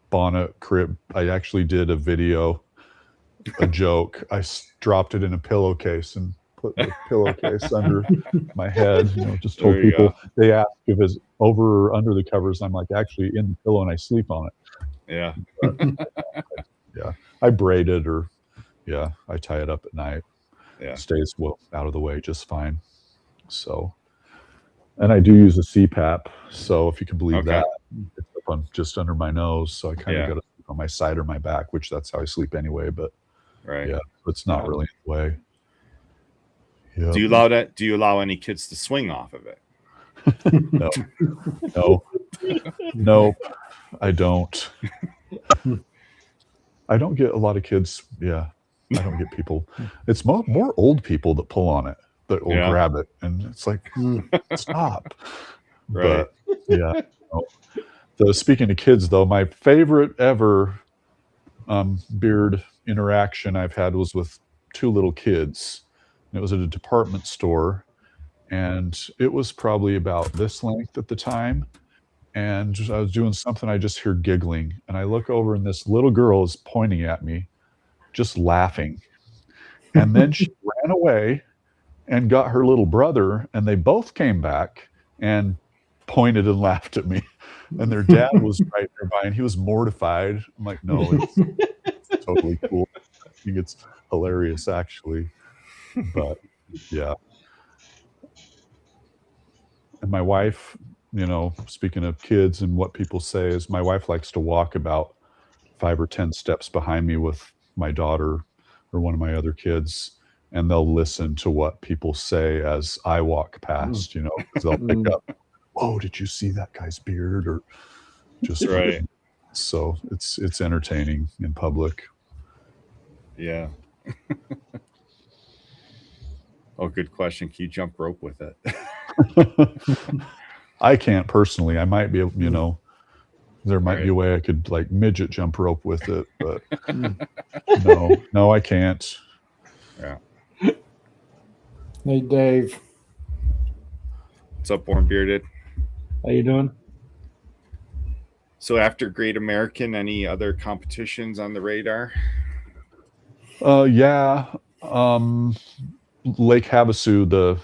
bonnet crib. I actually did a video, a joke. I dropped it in a pillowcase and put the pillowcase under my head. Just told people. They asked if it's over or under the covers. I'm like, actually in the pillow, and I sleep on it. Yeah. Yeah. I braid it, or I tie it up at night. Yeah. Stays out of the way just fine. So, and I do use a CPAP. So if you can believe that, it's up on just under my nose. So I kind of got to sleep on my side or my back, which that's how I sleep anyway. But it's not really in the way. Yep. Do you allow any kids to swing off of it? No, I don't. I don't get a lot of kids. Yeah, I don't get people. It's more old people that pull on it, that will grab it, and it's like, stop. Right. But yeah. So speaking of kids, though, my favorite ever beard interaction I've had was with 2 little kids. It was at a department store, and it was probably about this length at the time. And I was doing something, I just hear giggling, and I look over, and this little girl is pointing at me, just laughing. And then she ran away and got her little brother, and they both came back and pointed and laughed at me. And their dad was right nearby, and he was mortified. I'm like, no, it's totally cool. I think it's hilarious, actually. But yeah. And my wife, speaking of kids and what people say, is my wife likes to walk about 5 or 10 steps behind me with my daughter or one of my other kids, and they'll listen to what people say as I walk past, because they'll pick up, whoa, did you see that guy's beard? Or just right. So it's entertaining in public. Yeah. Oh, good question. Can you jump rope with it? I can't personally. I might be able, there might be a way I could like midget jump rope with it, but no, I can't. Yeah. Hey, Dave. What's up, Born Bearded? How you doing? So after Great American, any other competitions on the radar? Yeah. Lake Havasu, the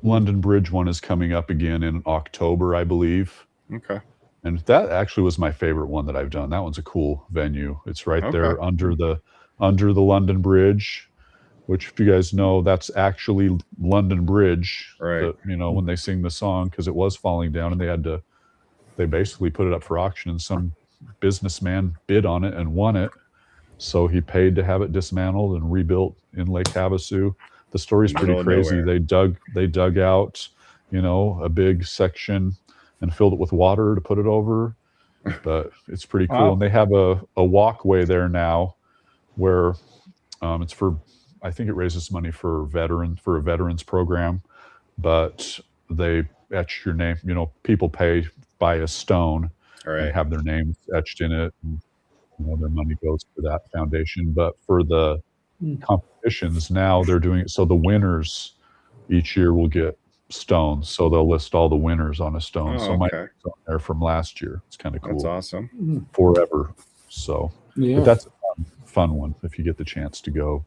London Bridge one, is coming up again in October, I believe. Okay. And that actually was my favorite one that I've done. That one's a cool venue. It's right there under the London Bridge. which, if you guys know, that's actually London Bridge. Right. When they sing the song, because it was falling down, and they basically put it up for auction, and some businessman bid on it and won it. So he paid to have it dismantled and rebuilt in Lake Havasu. The story's pretty crazy. They dug out, a big section and filled it with water to put it over. But it's pretty cool. Wow. And they have a walkway there now where it's for, I think it raises money for a veterans program, but they etch your name, people pay by a stone and have their names etched in it. And, their money goes to that foundation. But for the competitions now, they're doing it so the winners each year will get stones. So they'll list all the winners on a stone. So my name's on there from last year. It's kind of cool. That's awesome. Forever. So, but that's a fun one if you get the chance to go.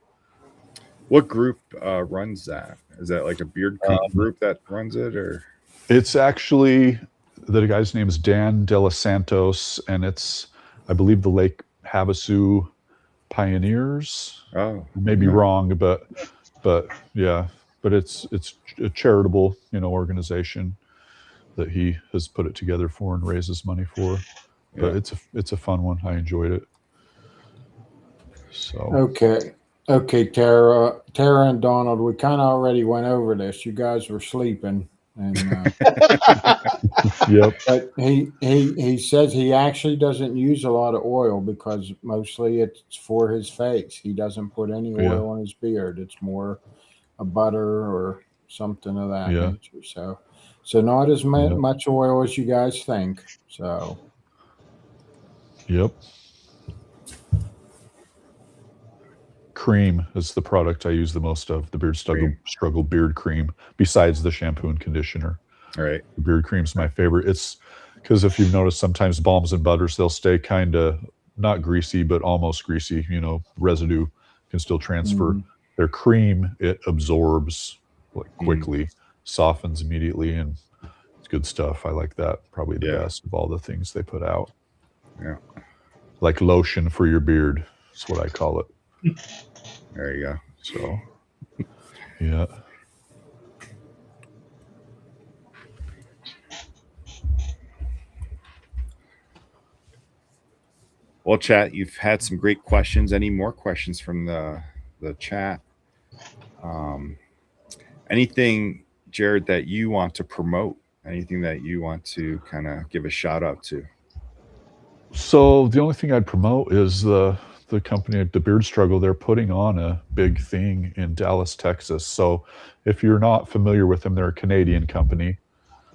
What group runs that? Is that like a beard group that runs it, or? It's actually, the guy's name is Dan De Los Santos, and it's, I believe, the Lake Havasu Pioneers. Oh, I may be wrong, but yeah, but it's a charitable, organization that he has put it together for and raises money for. But it's a fun one. I enjoyed it. So okay, Tara and Donald, we kind of already went over this. You guys were sleeping, and yep. But he says he actually doesn't use a lot of oil because mostly it's for his face. He doesn't put any oil on his beard. It's more a butter or something of that nature. So not as much oil as you guys think. So. Yep. Cream is the product I use the most of, the Beard Struggle Beard Cream, besides the shampoo and conditioner. All right. The beard cream's my favorite. It's because if you've noticed, sometimes balms and butters, they'll stay kind of not greasy, but almost greasy. Residue can still transfer. Their cream, it absorbs like quickly, softens immediately, and it's good stuff. I like that. Probably the best of all the things they put out. Yeah. Like lotion for your beard. That's what I call it. There you go. So, yeah. Well, chat, you've had some great questions. Any more questions from the chat? Anything, Jared, that you want to promote? Anything that you want to kind of give a shout out to? So the only thing I'd promote is the company, the Beard Struggle. They're putting on a big thing in Dallas, Texas. So if you're not familiar with them, they're a Canadian company.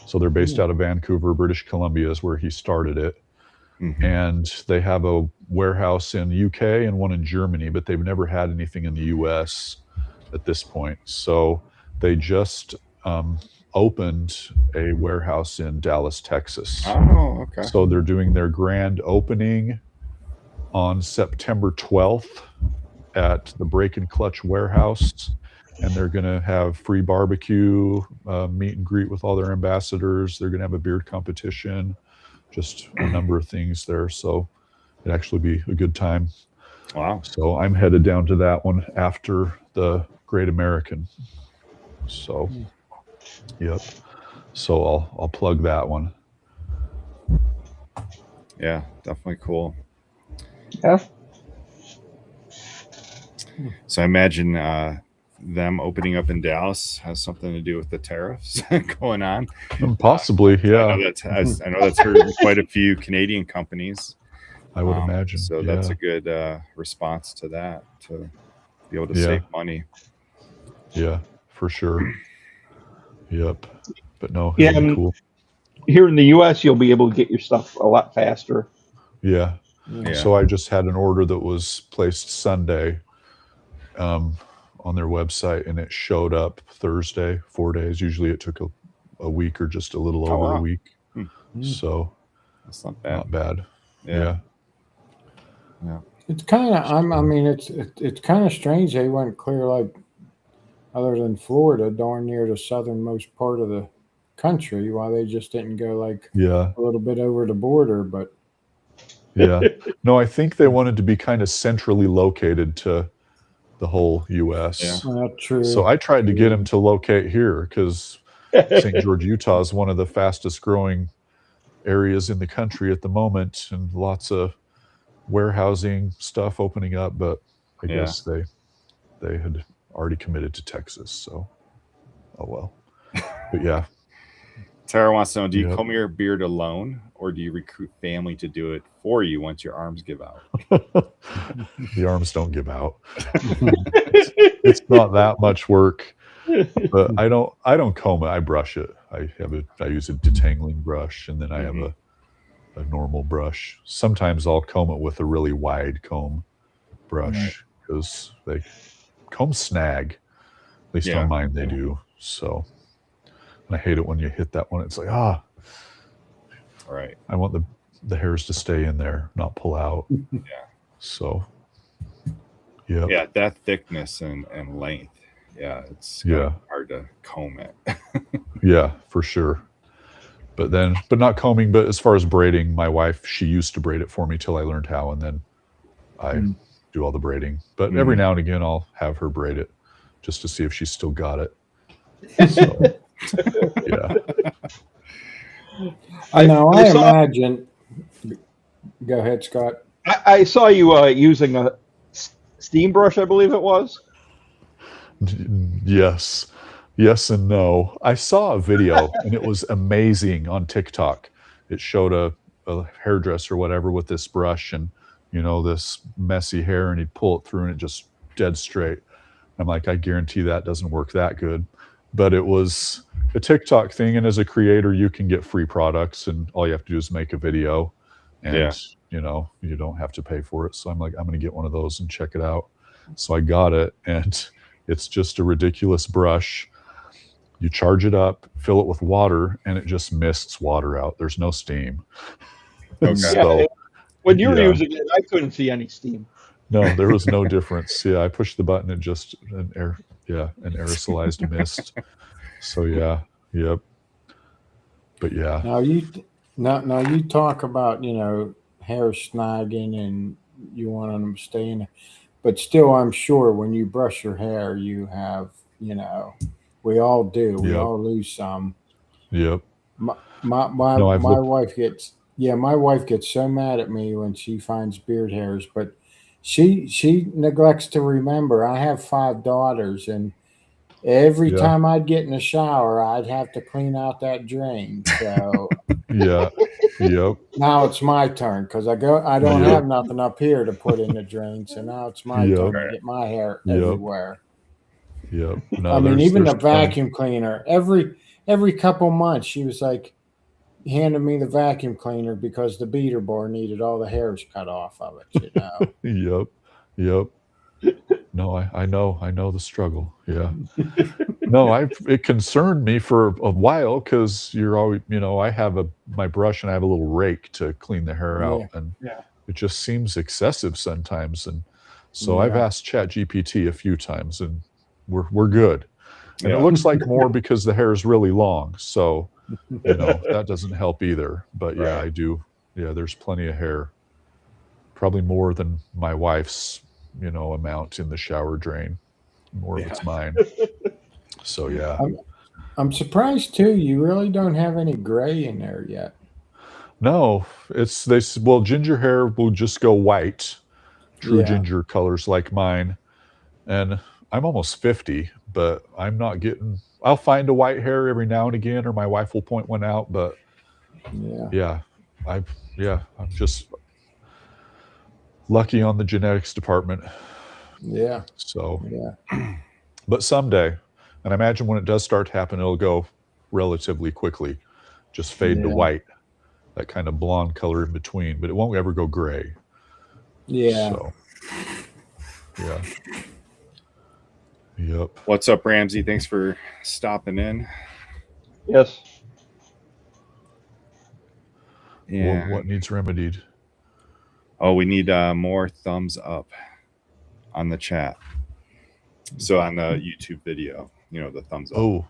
So they're based out of Vancouver, British Columbia is where he started it. And they have a warehouse in the UK and one in Germany, but they've never had anything in the US at this point. So they just opened a warehouse in Dallas, Texas. Oh, okay. So they're doing their grand opening on September 12th at the Break and Clutch warehouse. And they're going to have free barbecue, meet and greet with all their ambassadors. They're going to have a beard competition, just a number of things there. So it'd actually be a good time. Wow. So I'm headed down to that one after the Great American. So, yep. So I'll plug that one. Yeah, definitely cool. Yeah. So I imagine them opening up in Dallas has something to do with the tariffs going on. Possibly, yeah. I know that's hurt quite a few Canadian companies. I would imagine. So that's a good response to that, to be able to save money. Yeah, for sure. Yep. But no, Yeah, it'll be cool. Here in the U.S., you'll be able to get your stuff a lot faster. Yeah. So I just had an order that was placed Sunday on their website, and it showed up Thursday, 4 days. Usually it took a week or just a little over a week. So that's not bad. Not bad. Yeah. It's kind of, it's kind of strange they went clear, like, other than Florida, darn near the southernmost part of the country, why they just didn't go like a little bit over the border. But no, I think they wanted to be kind of centrally located to the whole U.S. Yeah. Not true. So I tried to get him to locate here because St. George, Utah is one of the fastest growing areas in the country at the moment, and lots of warehousing stuff opening up. But I guess they had already committed to Texas. So, oh well. But yeah. Tara wants to know, do you comb your beard alone, or do you recruit family to do it for you once your arms give out? The arms don't give out. It's not that much work, but I don't comb it. I brush it. I use a detangling brush, and then I have a normal brush. Sometimes I'll comb it with a really wide comb brush because combs snag. At least on mine they do. So, and I hate it when you hit that one. It's like, right. I want the hairs to stay in there, not pull out. So, yeah, that thickness and length. Yeah, it's hard to comb it. Yeah, for sure. But not combing. But as far as braiding, my wife, she used to braid it for me till I learned how, and then I do all the braiding. But every now and again, I'll have her braid it just to see if she's still got it. So, yeah. I know. I imagine. Go ahead, Scott. I saw you using a steam brush, I believe it was. Yes and no. I saw a video and it was amazing on TikTok. It showed a hairdresser or whatever with this brush and this messy hair, and he'd pull it through and it just dead straight. I'm like, I guarantee that doesn't work that good. But it was a TikTok thing, and as a creator you can get free products, and all you have to do is make a video, and you don't have to pay for it. So I'm like, I'm gonna get one of those and check it out. So I got it, and it's just a ridiculous brush. You charge it up, fill it with water, and it just mists water out. There's no steam. Okay. So, when you were using it, I couldn't see any steam. No, there was no difference. Yeah, I pushed the button, and just an aerosolized mist. So yep. But yeah. Now you talk about hair snagging and you want them to stay in, but still, I'm sure when you brush your hair, you have we all do. We all lose some. Yep. My wife gets my wife gets so mad at me when she finds beard hairs, but she neglects to remember I have 5 daughters, and every time I'd get in the shower, I'd have to clean out that drain. So yep. Now it's my turn because I don't have nothing up here to put in the drain. So now it's my turn to get my hair everywhere. Yep. No, I mean, even the vacuum cleaner, every couple months, she was like handing me the vacuum cleaner because the beater bar needed all the hairs cut off of it. Yep. No, I know the struggle. Yeah. No, it concerned me for a while because you're always, I have my brush and I have a little rake to clean the hair out, and it just seems excessive sometimes. And so I've asked ChatGPT a few times, and we're good. And it looks like more because the hair is really long. So, that doesn't help either. But yeah, I do. Yeah, there's plenty of hair. Probably more than my wife's, amount in the shower drain. More of it's mine. So yeah. I'm surprised too. You really don't have any gray in there yet. No, ginger hair will just go white. True ginger colors like mine. And I'm almost 50, but I'm not getting. I'll find a white hair every now and again, or my wife will point one out. But I'm just lucky on the genetics department. Yeah. So but someday, and I imagine when it does start to happen, it'll go relatively quickly, just fade to white, that kind of blonde color in between, but it won't ever go gray. Yeah. So, Yep. What's up, Ramsey? Thanks for stopping in. Yes. Yeah. What needs remedied? Oh, we need more thumbs up on the chat. So on the YouTube video, the thumbs up. Oh.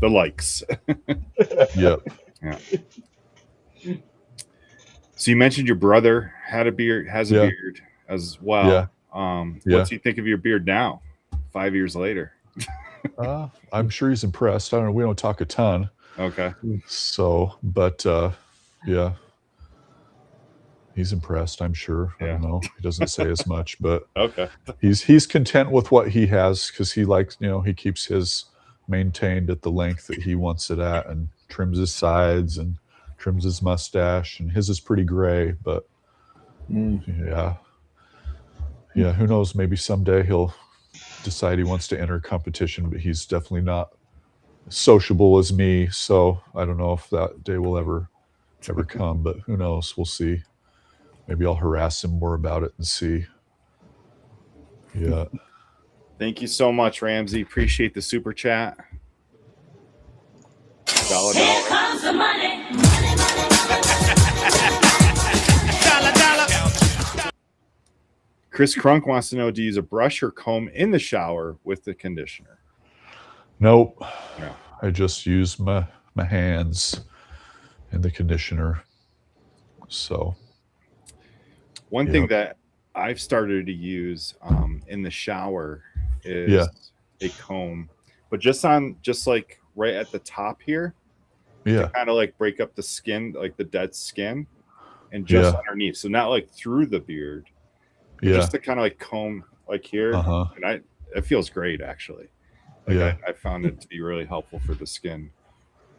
The likes. Yep. Yeah. So you mentioned your brother has a beard as well. Yeah. What's he think of your beard now, 5 years later? I'm sure he's impressed. I don't know. We don't talk a ton. Okay. So, but yeah, he's impressed. I'm sure. I don't know. He doesn't say as much, but okay. He's content with what he has because he likes, he keeps his maintained at the length that he wants it at, and trims his sides and trims his mustache, and his is pretty gray, but yeah. Who knows? Maybe someday he'll decide he wants to enter competition, but he's definitely not sociable as me. So I don't know if that day will ever come, but who knows? We'll see. Maybe I'll harass him more about it and see. Yeah. Thank you so much, Ramsey. Appreciate the super chat. $1. Here comes the money. Chris Crunk wants to know, do you use a brush or comb in the shower with the conditioner? Nope. No. I just use my hands in the conditioner. So one thing that I've started to use in the shower is a comb, but just like right at the top here. To kind of like break up the skin, like the dead skin, and just underneath. So not like through the beard. Just to kind of like comb like here. And it feels great actually. Like I found it to be really helpful for the skin.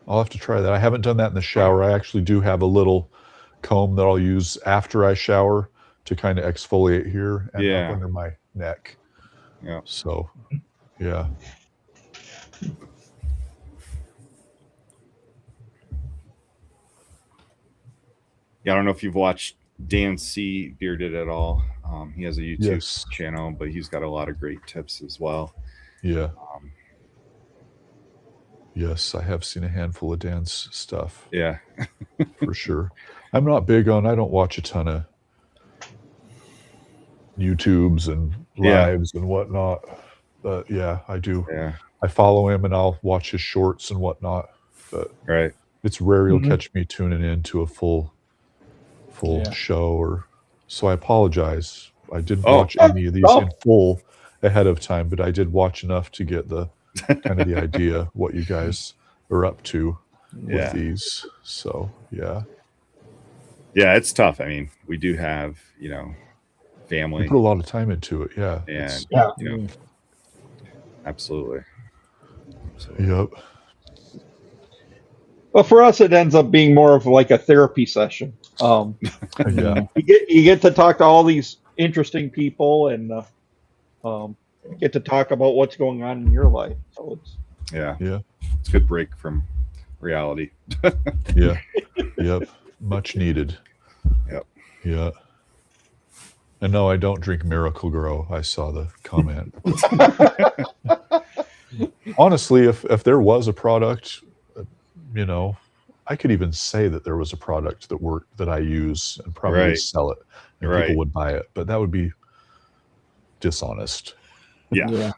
I'll have to try that. I haven't done that in the shower. I actually do have a little comb that I'll use after I shower to kind of exfoliate here and up under my neck. Yeah. So, yeah. Yeah, I don't know if you've watched Dan C. Bearded at all. He has a YouTube channel, but he's got a lot of great tips as well. Yeah. Yes, I have seen a handful of Dan's stuff. Yeah. For sure. I don't watch a ton of YouTubes and lives and whatnot. But yeah, I do. Yeah. I follow him and I'll watch his shorts and whatnot. But it's rare you'll catch me tuning into a full show, or so I apologize. I didn't watch any of these in full ahead of time, but I did watch enough to get the kind of the idea what you guys are up to with these. So yeah, it's tough. I mean, we do have family. We put a lot of time into it. And absolutely. Yep. Well, for us, it ends up being more of like a therapy session. You get to talk to all these interesting people and get to talk about what's going on in your life. So it's it's a good break from reality. Yep, much needed. Yep. Yeah. And no, I don't drink Miracle Grow. I saw the comment. Honestly, if there was a product, I could even say that there was a product that I use and probably sell it, and people would buy it, but that would be dishonest. Yeah.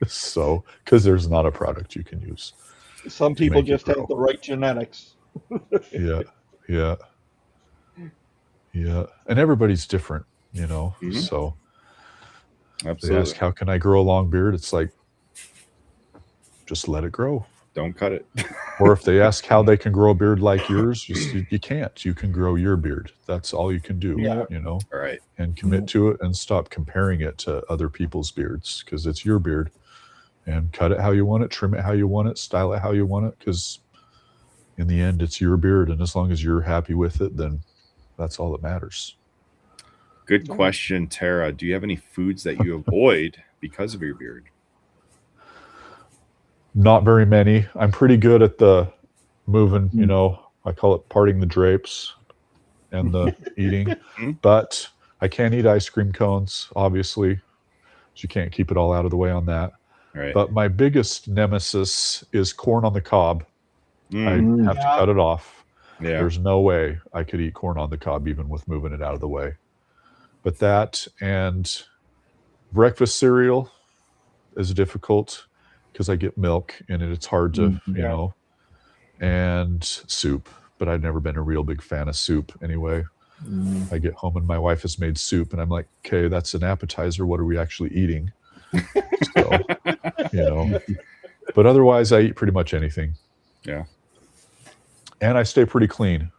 So, because there's not a product you can use. Some people just have the right genetics. Yeah. And everybody's different, So absolutely. They ask, how can I grow a long beard? It's like, just let it grow. Don't cut it. Or if they ask how they can grow a beard like yours, you can't. You can grow your beard. That's all you can do, All right. And commit to it and stop comparing it to other people's beards, because it's your beard. And cut it how you want it, trim it how you want it, style it how you want it, because in the end, it's your beard. And as long as you're happy with it, then that's all that matters. Good question, Tara. Do you have any foods that you avoid because of your beard? Not very many. I'm pretty good at the moving, I call it parting the drapes and the eating. But I can't eat ice cream cones, obviously. So you can't keep it all out of the way on that. Right. But my biggest nemesis is corn on the cob. I have to cut it off. Yeah. There's no way I could eat corn on the cob even with moving it out of the way. But that and breakfast cereal is difficult because I get milk in it. It's hard to, and soup. But I've never been a real big fan of soup anyway. Mm. I get home and my wife has made soup, and I'm like, okay, that's an appetizer. What are we actually eating? So, you know, but otherwise, I eat pretty much anything. Yeah. And I stay pretty clean.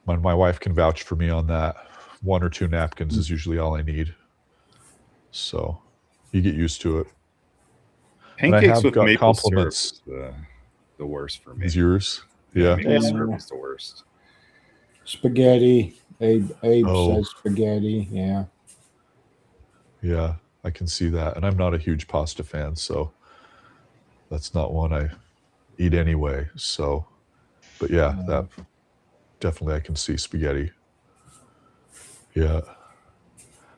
My wife can vouch for me on that. 1 or 2 napkins is usually all I need. So you get used to it. And I Pancakes have with got maple syrup compliments. is the worst for me. Is yours? Yeah, Yeah. maple syrup is the worst. Spaghetti. Abe Oh. says spaghetti. Yeah. Yeah, I can see that. And I'm not a huge pasta fan, so that's not one I eat anyway. So, but yeah, that definitely I can see spaghetti. Yeah.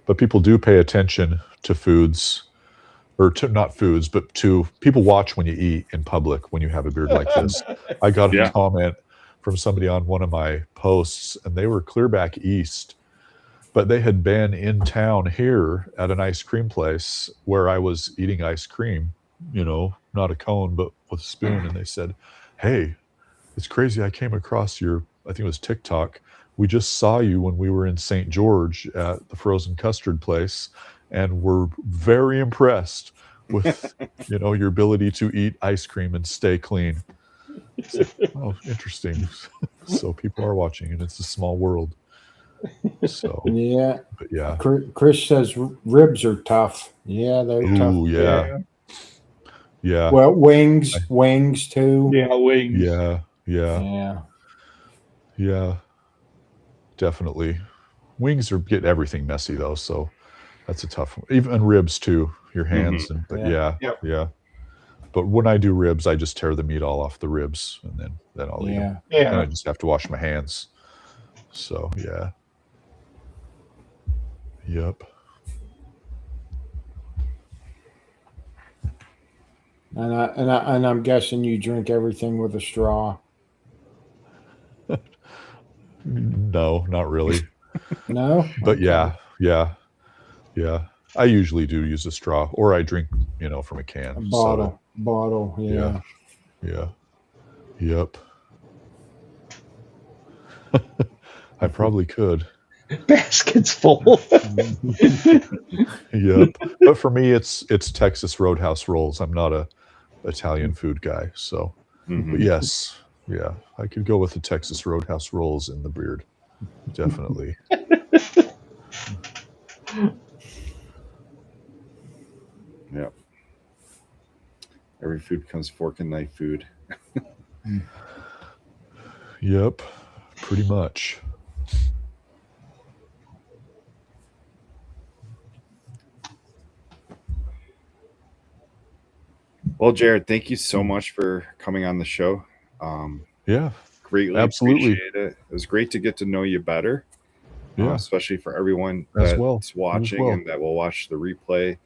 But people do pay attention to foods, or to not foods, but to people watch when you eat in public when you have a beard like this. I got a comment from somebody on one of my posts, and they were clear back east, but they had been in town here at an ice cream place where I was eating ice cream, you know, not a cone, but with a spoon. And they said, hey, it's crazy. I came across your, I think it was TikTok. We just saw you when we were in St. George at the frozen custard place, and we're very impressed with, you know, your ability to eat ice cream and stay clean. Like, oh, interesting. So people are watching, and it's a small world. So yeah, but yeah. Chris says ribs are tough. Yeah, they're tough. Ooh, yeah. Yeah. Well, wings too. Yeah, wings. Yeah. Yeah. Yeah. Yeah. Definitely. Wings are get everything messy though, so that's a tough one. Even ribs too, your hands. And but yeah. But when I do ribs, I just tear the meat all off the ribs, and then I'll eat them. Yeah. And I just have to wash my hands. So yeah. Yep. And I'm guessing you drink everything with a straw. No, not really. No? But Okay. yeah. I usually do use a straw, or I drink, you know, from a can. A bottle. Yeah. Yep. I probably could. Baskets full. Yep. But for me, it's Texas Roadhouse rolls. I'm not a Italian food guy, so. But yes, yeah, I could go with the Texas Roadhouse rolls in the beard, definitely. Yep. Every food becomes fork and knife food. Yep, pretty much. Well, Jared, thank you so much for coming on the show. Yeah, greatly absolutely. appreciate it. It was great to get to know you better. Yeah, especially for everyone as that's well. watching and that will watch the replay.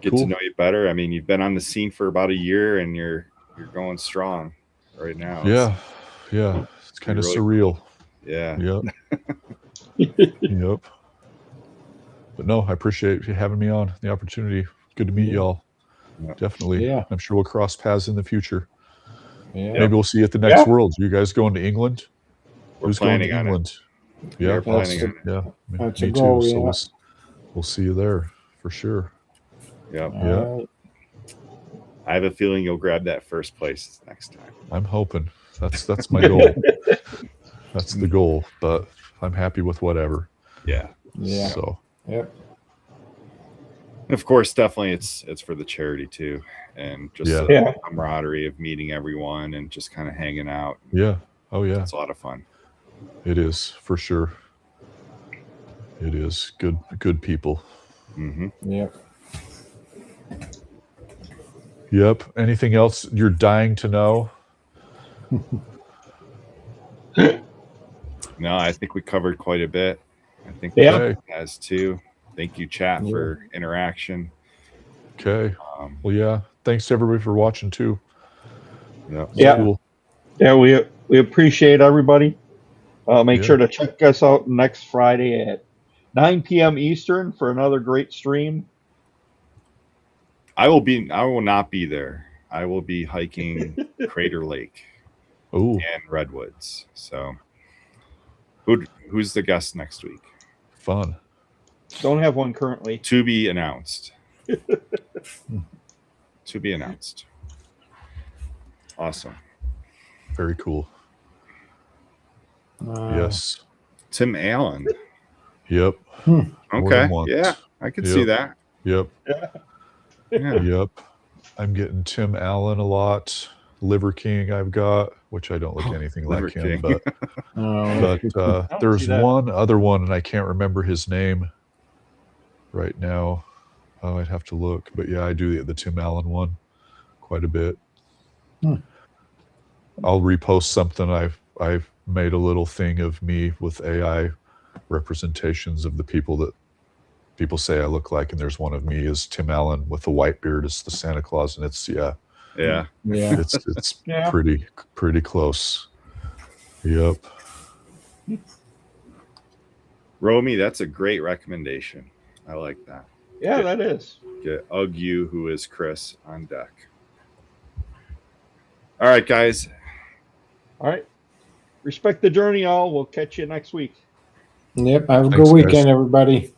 Get to know you better. I mean, you've been on the scene for about a year, and you're going strong right now. Yeah. It's kind of really surreal. Cool. Yeah. Yep. But no, I appreciate you having me on, the opportunity. Good to meet y'all. Definitely. Yeah. I'm sure we'll cross paths in the future. Yeah. Maybe we'll see you at the next Worlds. You guys going to England? Who's going to England? Yeah, planning on it. Yeah, that's me a goal, too. So we'll see you there for sure. Yep. Right. I have a feeling you'll grab that first place next time. I'm hoping. That's my goal. That's the goal, but I'm happy with whatever. Yeah. So. Yep. And of course, definitely it's for the charity too, and just the camaraderie of meeting everyone and just kind of hanging out. Yeah. Oh yeah. It's a lot of fun. It is for sure. It is good people. Yep. Yep. Anything else you're dying to know? No, I think we covered quite a bit. I think has too. Thank you, chat, for interaction. Okay. Well, yeah. Thanks to everybody for watching too. Yeah. Cool. Yeah. We appreciate everybody. Make sure to check us out next Friday at 9 p.m. Eastern for another great stream. I will not be there. I will be hiking Crater Lake and Redwoods. So Who's the guest next week? Fun. Don't have one currently. To be announced. To be announced. Awesome. Very cool. Uh, Yes. Tim Allen. Yep. More Okay. than once. Yeah, I could see that. Yep. Yeah. Yep. I'm getting Tim Allen a lot. Liver King I've got, which I don't look anything Liver like him, King. but oh, there's see that. one other one, and I can't remember his name right now. Oh, I'd have to look, but yeah, I do the Tim Allen one quite a bit. I'll repost something. I've made a little thing of me with AI representations of the people that people say I look like, and there's one of me as Tim Allen with the white beard as the Santa Claus, and it's Yeah. it's Yeah. pretty close. Yep. Romy, that's a great recommendation. I like that. Yeah, that is. Get Ugg, who is Chris, on deck. All right, guys. All right. Respect the journey, all. We'll catch you next week. Yep. Have a Thanks, good weekend, guys. everybody.